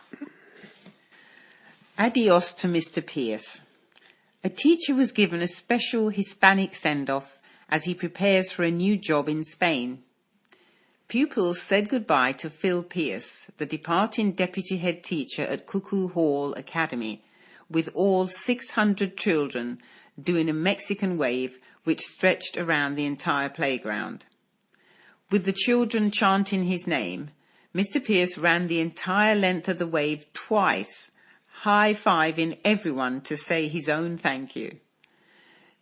Adios to Mr. Pierce. A teacher was given a special Hispanic send-off as he prepares for a new job in Spain. Pupils said goodbye to Phil Pierce, the departing deputy head teacher at Cuckoo Hall Academy, with all 600 children doing a Mexican wave which stretched around the entire playground. With the children chanting his name, Mr. Pierce ran the entire length of the wave twice, high-fiving everyone to say his own thank you.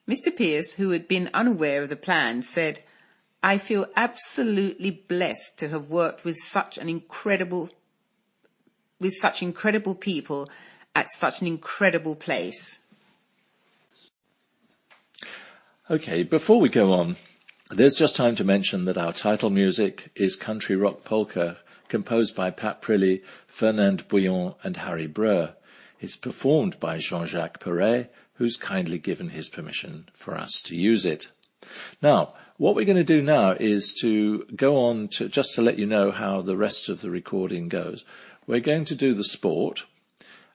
Mr. Pierce, who had been unaware of the plan, said, I feel absolutely blessed to have worked with such incredible people at such an incredible place. Okay, before we go on, there's just time to mention that our title music is Country Rock Polka, composed by Pat Prilly, Fernand Bouillon and Harry Breur. It's performed by Jean-Jacques Perret, who's kindly given his permission for us to use it. Now, what we're going to do now is to go on to, just to let you know how the rest of the recording goes. We're going to do the sport,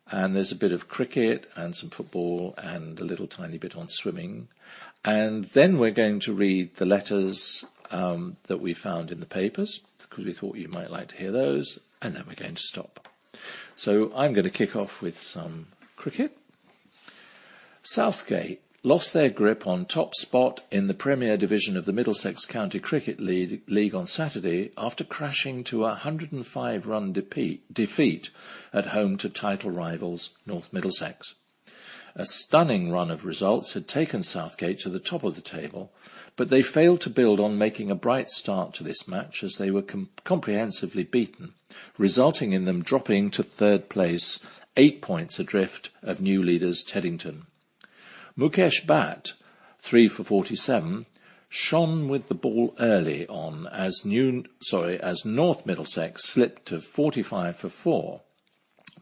and there's a bit of cricket and some football and a little tiny bit on swimming. And then we're going to read the letters that we found in the papers, because we thought you might like to hear those, and then we're going to stop. So I'm going to kick off with some cricket. Southgate lost their grip on top spot in the Premier Division of the Middlesex County Cricket League on Saturday after crashing to a 105-run defeat at home to title rivals North Middlesex. A stunning run of results had taken Southgate to the top of the table, but they failed to build on making a bright start to this match as they were comprehensively beaten, resulting in them dropping to third place, 8 points adrift of new leaders Teddington. Mukesh Bhatt, 3 for 47, shone with the ball early on as North Middlesex slipped to 45 for 4.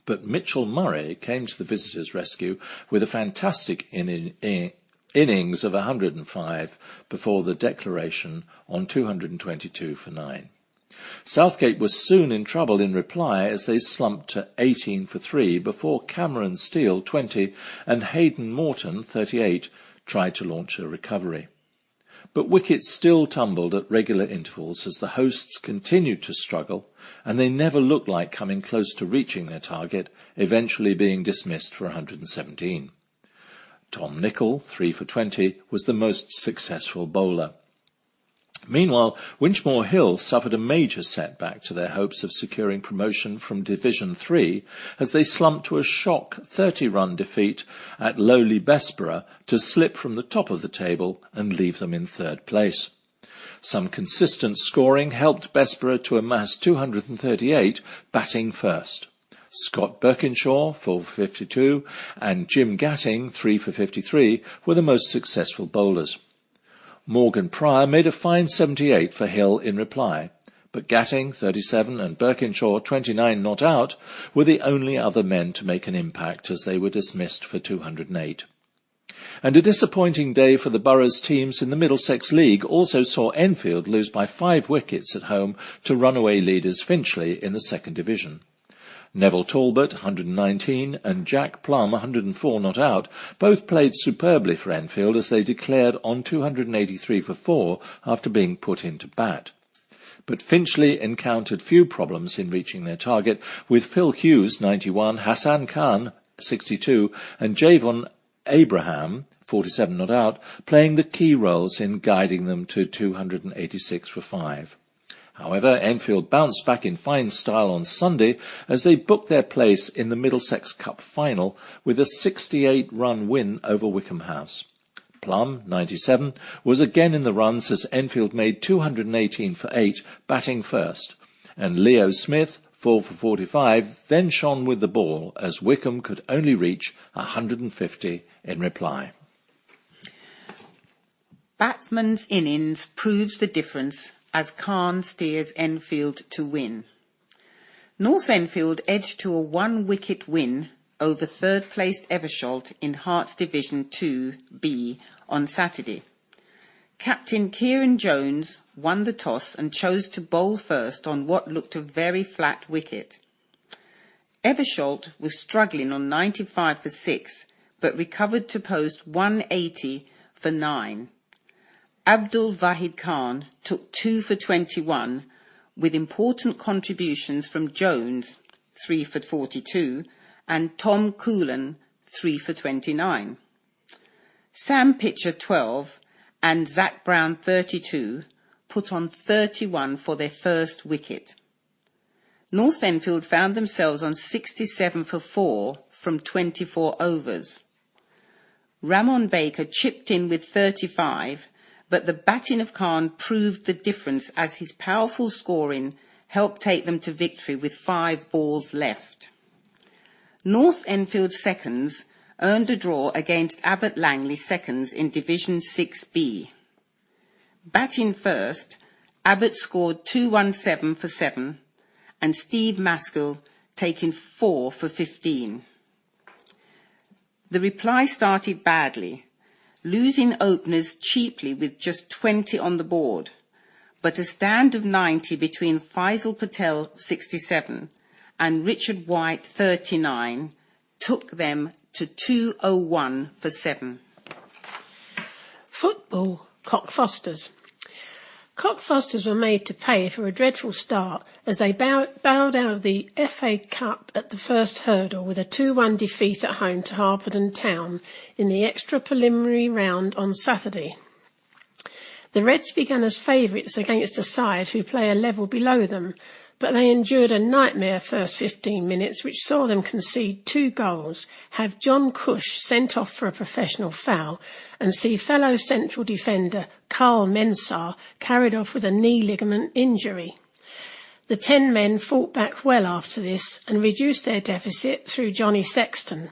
But Mitchell Murray came to the visitors' rescue with a fantastic innings of 105 before the declaration on 222 for 9. Southgate was soon in trouble in reply as they slumped to 18 for 3 before Cameron Steele, 20, and Hayden Morton, 38, tried to launch a recovery. But wickets still tumbled at regular intervals as the hosts continued to struggle, and they never looked like coming close to reaching their target, eventually being dismissed for 117. Tom Nicol, 3 for 20, was the most successful bowler. Meanwhile, Winchmore Hill suffered a major setback to their hopes of securing promotion from Division 3 as they slumped to a shock 30-run defeat at lowly Bessborough to slip from the top of the table and leave them in third place. Some consistent scoring helped Bessborough to amass 238, batting first. Scott Birkinshaw, 4 for 52, and Jim Gatting, 3 for 53, were the most successful bowlers. Morgan Pryor made a fine 78 for Hill in reply, but Gatting, 37, and Birkinshaw, 29, not out, were the only other men to make an impact as they were dismissed for 208. And a disappointing day for the borough's teams in the Middlesex League also saw Enfield lose by 5 wickets at home to runaway leaders Finchley in the second division. Neville Talbot, 119, and Jack Plum, 104 not out, both played superbly for Enfield as they declared on 283 for 4 after being put into bat. But Finchley encountered few problems in reaching their target, with Phil Hughes, 91, Hassan Khan, 62, and Javon Abraham, 47 not out, playing the key roles in guiding them to 286 for 5. However, Enfield bounced back in fine style on Sunday as they booked their place in the Middlesex Cup final with a 68-run win over Wickham House. Plum, 97, was again in the runs as Enfield made 218 for 8, batting first, and Leo Smith, 4 for 45, then shone with the ball as Wickham could only reach 150 in reply. Batsman's innings proves the difference as Khan steers Enfield to win. North Enfield edged to a 1-wicket win over third-placed Eversholt in Hearts Division 2B on Saturday. Captain Kieran Jones won the toss and chose to bowl first on what looked a very flat wicket. Eversholt was struggling on 95 for 6, but recovered to post 180 for 9. Abdul Wahid Khan took 2 for 21, with important contributions from Jones, 3 for 42, and Tom Colin, 3 for 29. Sam Pitcher, 12, and Zach Brown, 32, put on 31 for their first wicket. North Enfield found themselves on 67 for 4 from 24 overs. Ramon Baker chipped in with 35, but the batting of Khan proved the difference as his powerful scoring helped take them to victory with 5 balls left. North Enfield seconds earned a draw against Abbott Langley seconds in Division 6B. Batting first, Abbott scored 217 for 7, and Steve Maskell taking 4 for 15. The reply started badly, losing openers cheaply with just 20 on the board, but a stand of 90 between Faisal Patel, 67, and Richard White, 39, took them to 201 for 7. Football, Cockfosters. Cockfosters were made to pay for a dreadful start as they bowed out of the FA Cup at the first hurdle with a 2-1 defeat at home to Harpenden Town in the extra preliminary round on Saturday. The Reds began as favourites against a side who play a level below them, but they endured a nightmare first 15 minutes, which saw them concede 2 goals, have John Cush sent off for a professional foul, and see fellow central defender Carl Mensah carried off with a knee ligament injury. The 10 men fought back well after this and reduced their deficit through Johnny Sexton.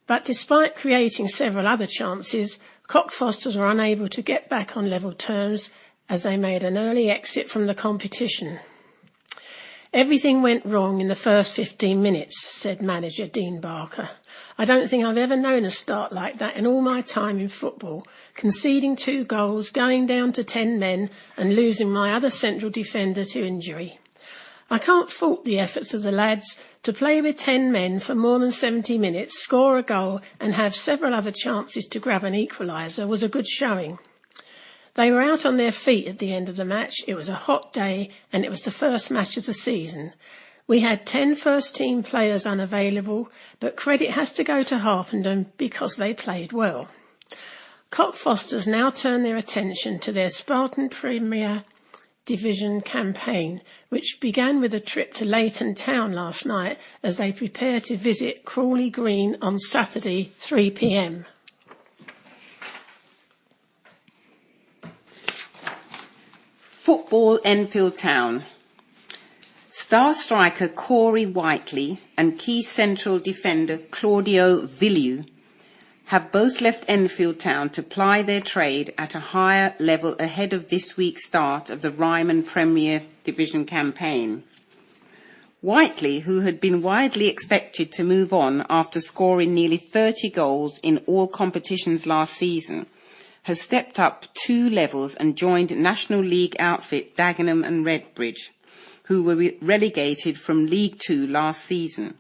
But despite creating several other chances, Cockfosters were unable to get back on level terms as they made an early exit from the competition. Everything went wrong in the first 15 minutes, said manager Dean Barker. I don't think I've ever known a start like that in all my time in football, conceding 2 goals, going down to 10 men and losing my other central defender to injury. I can't fault the efforts of the lads to play with 10 men for more than 70 minutes, score a goal and have several other chances to grab an equaliser was a good showing. They were out on their feet at the end of the match. It was a hot day and it was the first match of the season. We had 10 first-team players unavailable, but credit has to go to Harpenden because they played well. Cockfosters now turn their attention to their Spartan Premier Division campaign, which began with a trip to Leighton Town last night as they prepare to visit Crawley Green on Saturday, 3 p.m. Football Enfield Town. Star striker Corey Whiteley and key central defender Claudio Villieu have both left Enfield Town to ply their trade at a higher level ahead of this week's start of the Ryman Premier Division campaign. Whiteley, who had been widely expected to move on after scoring nearly 30 goals in all competitions last season, has stepped up 2 levels and joined National League outfit Dagenham and Redbridge, who were relegated from League Two last season.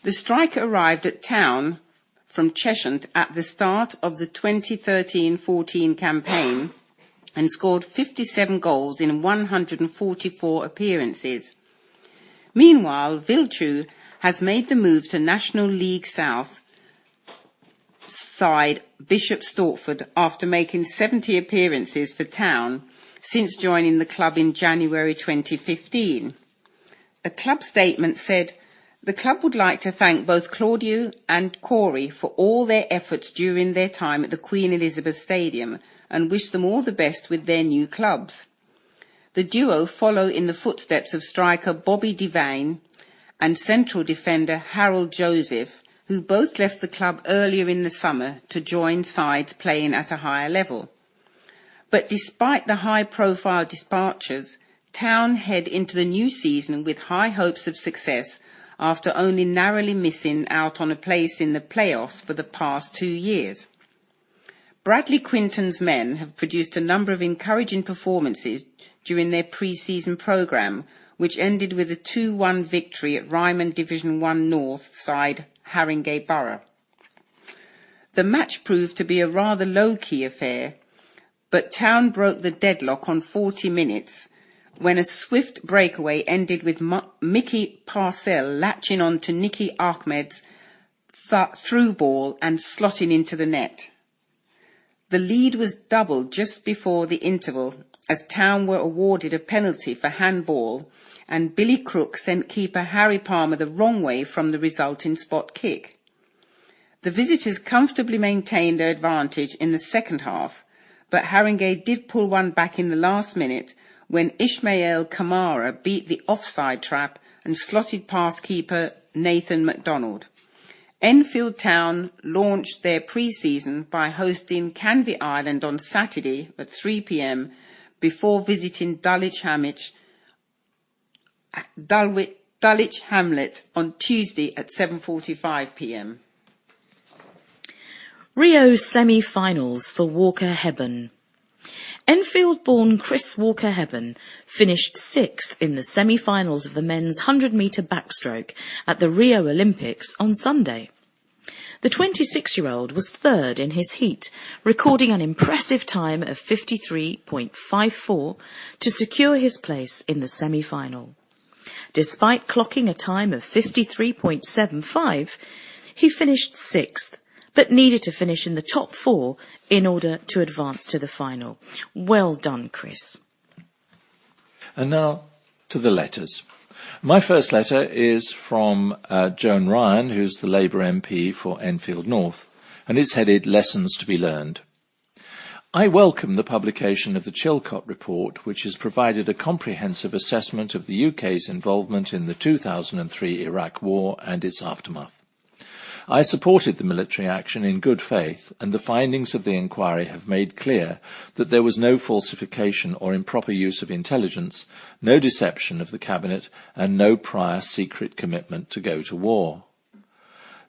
The striker arrived at Town from Cheshire at the start of the 2013-14 campaign and scored 57 goals in 144 appearances. Meanwhile, Vilchu has made the move to National League South side Bishop Stortford after making 70 appearances for Town since joining the club in January 2015. A club statement said, "The club would like to thank both Claudio and Corey for all their efforts during their time at the Queen Elizabeth Stadium and wish them all the best with their new clubs." The duo follow in the footsteps of striker Bobby Devane and central defender Harold Joseph, who both left the club earlier in the summer to join sides playing at a higher level. But despite the high-profile departures, Town head into the new season with high hopes of success after only narrowly missing out on a place in the playoffs for the past 2 years. Bradley Quinton's men have produced a number of encouraging performances during their pre-season programme, which ended with a 2-1 victory at Ryman Division 1 North side Haringey Borough. The match proved to be a rather low-key affair, but Town broke the deadlock on 40 minutes when a swift breakaway ended with Mickey Parcell latching on to Nicky Ahmed's through ball and slotting into the net. The lead was doubled just before the interval as Town were awarded a penalty for handball and Billy Crook sent keeper Harry Palmer the wrong way from the resulting spot kick. The visitors comfortably maintained their advantage in the second half, but Haringey did pull one back in the last minute when Ishmael Kamara beat the offside trap and slotted past keeper Nathan MacDonald. Enfield Town launched their pre-season by hosting Canvey Island on Saturday at 3 p.m. before visiting Dulwich Hamlet on Tuesday at 7:45 p.m. Rio semi-finals for Walker-Hebburn. Enfield-born Chris Walker-Hebburn finished 6th in the semi-finals of the men's 100-metre backstroke at the Rio Olympics on Sunday. The 26-year-old was third in his heat, recording an impressive time of 53.54 to secure his place in the semi-final. Despite clocking a time of 53.75, he finished 6th, but needed to finish in the top 4 in order to advance to the final. Well done, Chris. And now to the letters. My first letter is from Joan Ryan, who's the Labour MP for Enfield North, and it's headed Lessons to be Learned. I welcome the publication of the Chilcot report, which has provided a comprehensive assessment of the UK's involvement in the 2003 Iraq War and its aftermath. I supported the military action in good faith, and the findings of the inquiry have made clear that there was no falsification or improper use of intelligence, no deception of the Cabinet, and no prior secret commitment to go to war.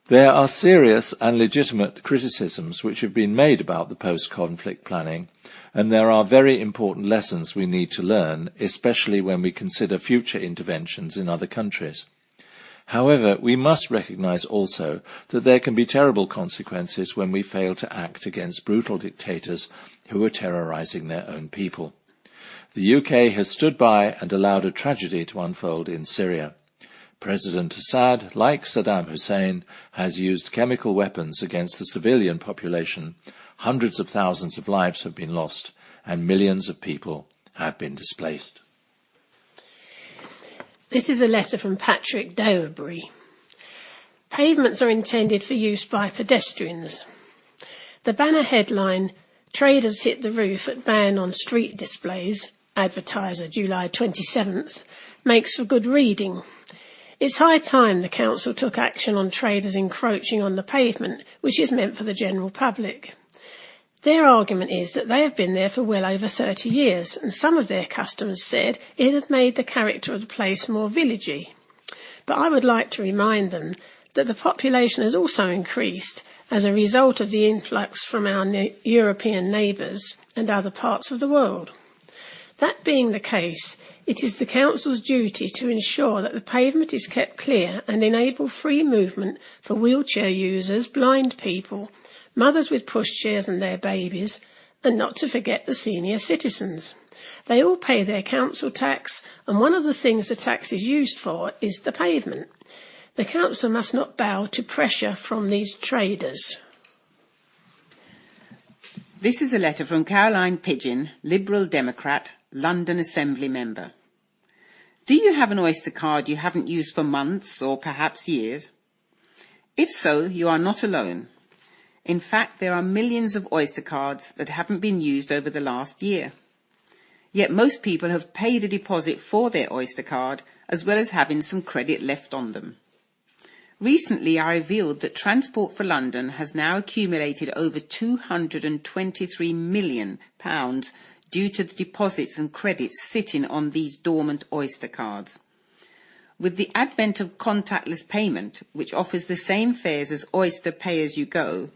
There are serious and legitimate criticisms which have been made about the post-conflict planning, and there are very important lessons we need to learn, especially when we consider future interventions in other countries. However, we must recognise also that there can be terrible consequences when we fail to act against brutal dictators who are terrorising their own people. The UK has stood by and allowed a tragedy to unfold in Syria. President Assad, like Saddam Hussein, has used chemical weapons against the civilian population. Hundreds of thousands of lives have been lost, and millions of people have been displaced. This is a letter from Patrick Dowerbury. Pavements are intended for use by pedestrians. The banner headline, "Traders hit the roof at ban on street displays," Advertiser, July 27th, makes for good reading. It's high time the council took action on traders encroaching on the pavement, which is meant for the general public. Their argument is that they have been there for well over 30 years, and some of their customers said it had made the character of the place more villagey. But I would like to remind them that the population has also increased as a result of the influx from our European neighbours and other parts of the world. That being the case, it is the council's duty to ensure that the pavement is kept clear and enable free movement for wheelchair users, blind people, mothers with pushchairs and their babies, and not to forget the senior citizens. They all pay their council tax, and one of the things the tax is used for is the pavement. The council must not bow to pressure from these traders. This is a letter from Caroline Pidgeon, Liberal Democrat, London Assembly member. Do you have an Oyster card you haven't used for months or perhaps years? If so, you are not alone. In fact, there are millions of Oyster cards that haven't been used over the last year. Yet most people have paid a deposit for their Oyster card, as well as having some credit left on them. Recently, I revealed that Transport for London has now accumulated over £223 million due to the deposits and credits sitting on these dormant Oyster cards. With the advent of contactless payment, which offers the same fares as Oyster pay-as-you-go,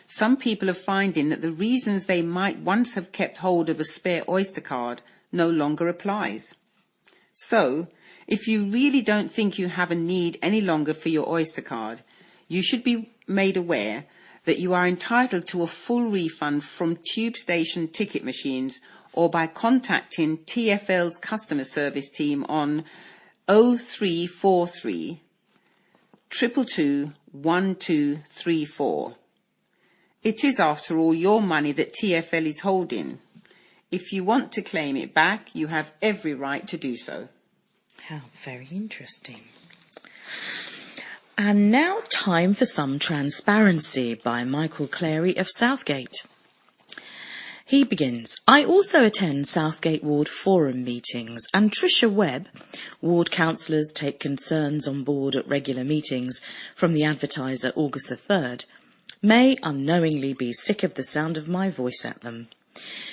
some people are finding that the reasons they might once have kept hold of a spare Oyster card no longer applies. So, if you really don't think you have a need any longer for your Oyster card, you should be made aware that you are entitled to a full refund from tube station ticket machines or by contacting TfL's customer service team on 0343 222 1234. It is, after all, your money that TfL is holding. If you want to claim it back, you have every right to do so. How very interesting. And now time for some transparency by Michael Clary of Southgate. He begins, I also attend Southgate Ward Forum meetings, and Tricia Webb, ward councillors take concerns on board at regular meetings from the Advertiser August the 3rd, may unknowingly be sick of the sound of my voice at them.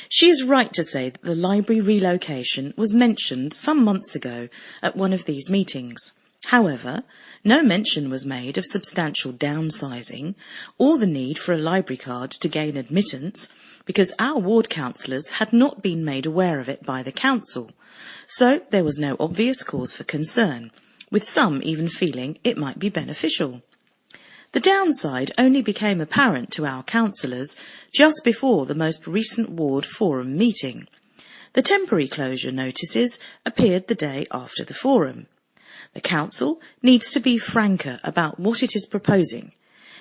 She is right to say that the library relocation was mentioned some months ago at one of these meetings. However, no mention was made of substantial downsizing or the need for a library card to gain admittance because our ward councillors had not been made aware of it by the council, so there was no obvious cause for concern, with some even feeling it might be beneficial. The downside only became apparent to our councillors just before the most recent ward forum meeting. The temporary closure notices appeared the day after the forum. The council needs to be franker about what it is proposing.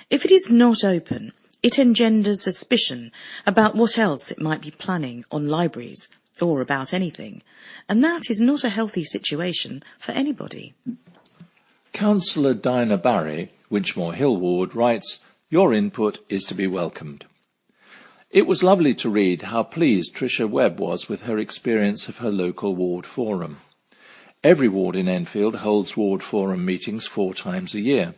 If it is not open, it engenders suspicion about what else it might be planning on libraries, or about anything, and that is not a healthy situation for anybody. Councillor Dinah Barry, Winchmore Hill Ward, writes, "Your input is to be welcomed." It was lovely to read how pleased Tricia Webb was with her experience of her local ward forum. Every ward in Enfield holds ward forum meetings 4 times a year.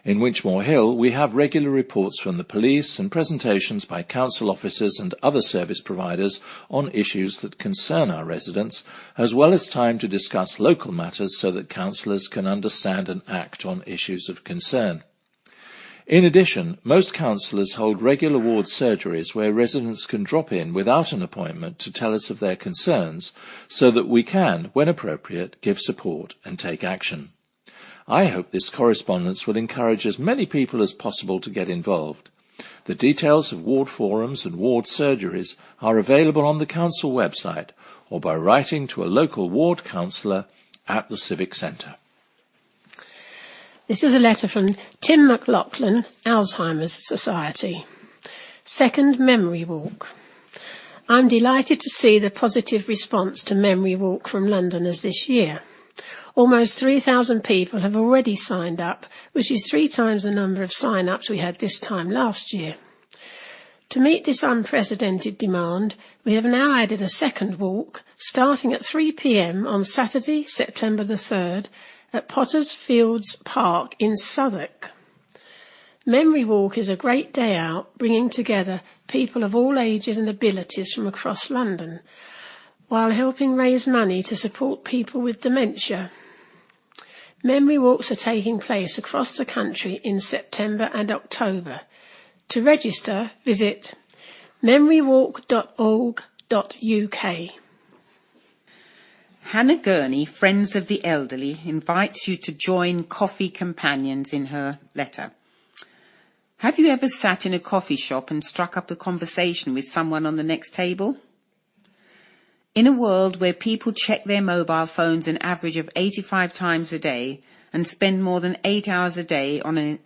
In Winchmore Hill, we have regular reports from the police and presentations by council officers and other service providers on issues that concern our residents, as well as time to discuss local matters so that councillors can understand and act on issues of concern. In addition, most councillors hold regular ward surgeries where residents can drop in without an appointment to tell us of their concerns so that we can, when appropriate, give support and take action. I hope this correspondence will encourage as many people as possible to get involved. The details of ward forums and ward surgeries are available on the council website or by writing to a local ward councillor at the Civic Centre. This is a letter from Tim McLaughlin, Alzheimer's Society. Second Memory Walk. I'm delighted to see the positive response to Memory Walk from Londoners this year. Almost 3,000 people have already signed up, which is 3 times the number of sign-ups we had this time last year. To meet this unprecedented demand, we have now added a second walk, starting at 3 p.m. on Saturday, September the 3rd, at Potter's Fields Park in Southwark. Memory Walk is a great day out, bringing together people of all ages and abilities from across London, while helping raise money to support people with dementia. Memory Walks are taking place across the country in September and October. To register, visit memorywalk.org.uk. Hannah Gurney, Friends of the Elderly, invites you to join Coffee Companions in her letter. Have you ever sat in a coffee shop and struck up a conversation with someone on the next table? In a world where people check their mobile phones an average of 85 times a day and spend more than 8 hours a day on an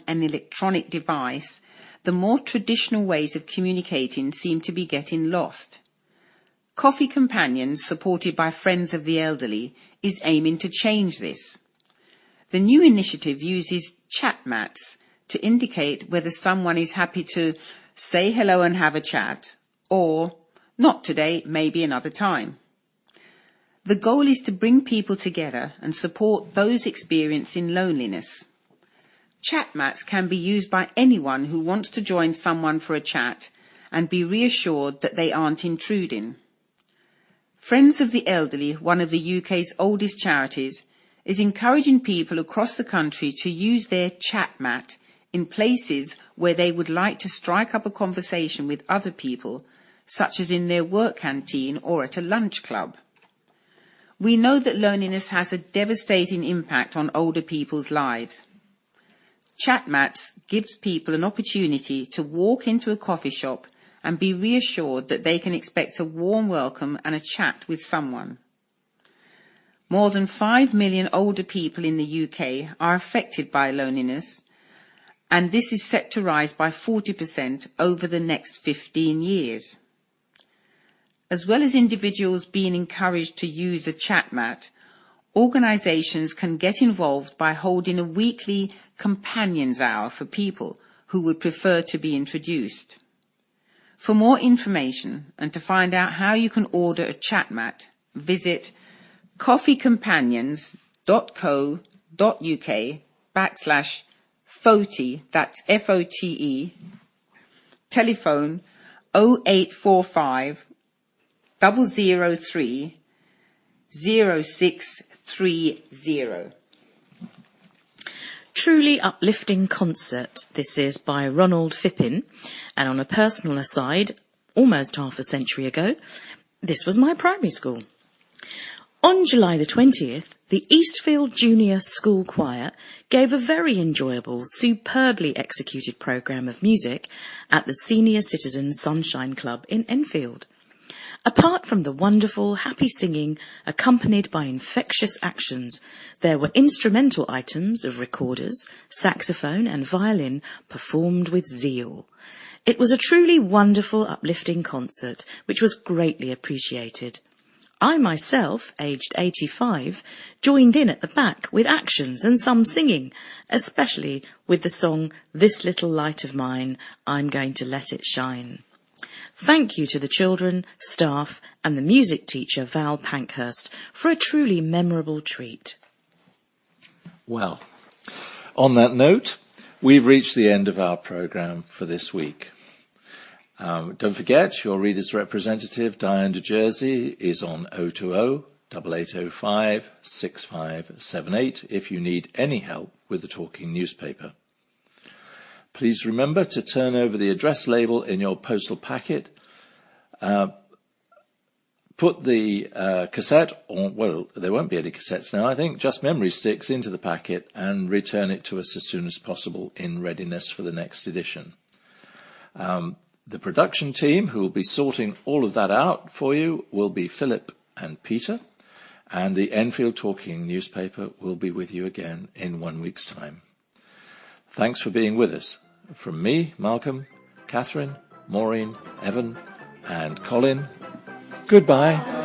electronic device, the more traditional ways of communicating seem to be getting lost. Coffee Companions, supported by Friends of the Elderly, is aiming to change this. The new initiative uses chat mats to indicate whether someone is happy to say hello and have a chat, or not today, maybe another time. The goal is to bring people together and support those experiencing loneliness. Chat mats can be used by anyone who wants to join someone for a chat and be reassured that they aren't intruding. Friends of the Elderly, one of the UK's oldest charities, is encouraging people across the country to use their chat mat in places where they would like to strike up a conversation with other people, such as in their work canteen or at a lunch club. We know that loneliness has a devastating impact on older people's lives. Chat mats gives people an opportunity to walk into a coffee shop and be reassured that they can expect a warm welcome and a chat with someone. More than 5 million older people in the UK are affected by loneliness, and this is set to rise by 40% over the next 15 years. As well as individuals being encouraged to use a chat mat, organisations can get involved by holding a weekly companions hour for people who would prefer to be introduced. For more information and to find out how you can order a chat mat, visit coffeecompanions.co.uk/FOTE, that's FOTE, telephone 0845 003 0630. Truly uplifting concert, this is by Ronald Phippin, and on a personal aside, almost half a century ago, this was my primary school. On July the 20th, the Eastfield Junior School Choir gave a very enjoyable, superbly executed programme of music at the Senior Citizen Sunshine Club in Enfield. Apart from the wonderful, happy singing accompanied by infectious actions, there were instrumental items of recorders, saxophone and violin performed with zeal. It was a truly wonderful, uplifting concert, which was greatly appreciated. I myself, aged 85, joined in at the back with actions and some singing, especially with the song This Little Light of Mine, I'm Going to Let It Shine. Thank you to the children, staff and the music teacher Val Pankhurst for a truly memorable treat. Well, on that note, we've reached the end of our programme for this week. Don't forget, your reader's representative, Diane de Jersey, is on 020-8805-6578 if you need any help with the talking newspaper. Please remember to turn over the address label in your postal packet. Put the cassette on, well, there won't be any cassettes now, I think, just memory sticks into the packet and return it to us as soon as possible in readiness for the next edition. The production team who will be sorting all of that out for you will be Phillip and Peter, and the Enfield Talking newspaper will be with you again in 1 week's time. Thanks for being with us. From me, Malcolm, Katherin, Maureen, Evan, and Colin, goodbye.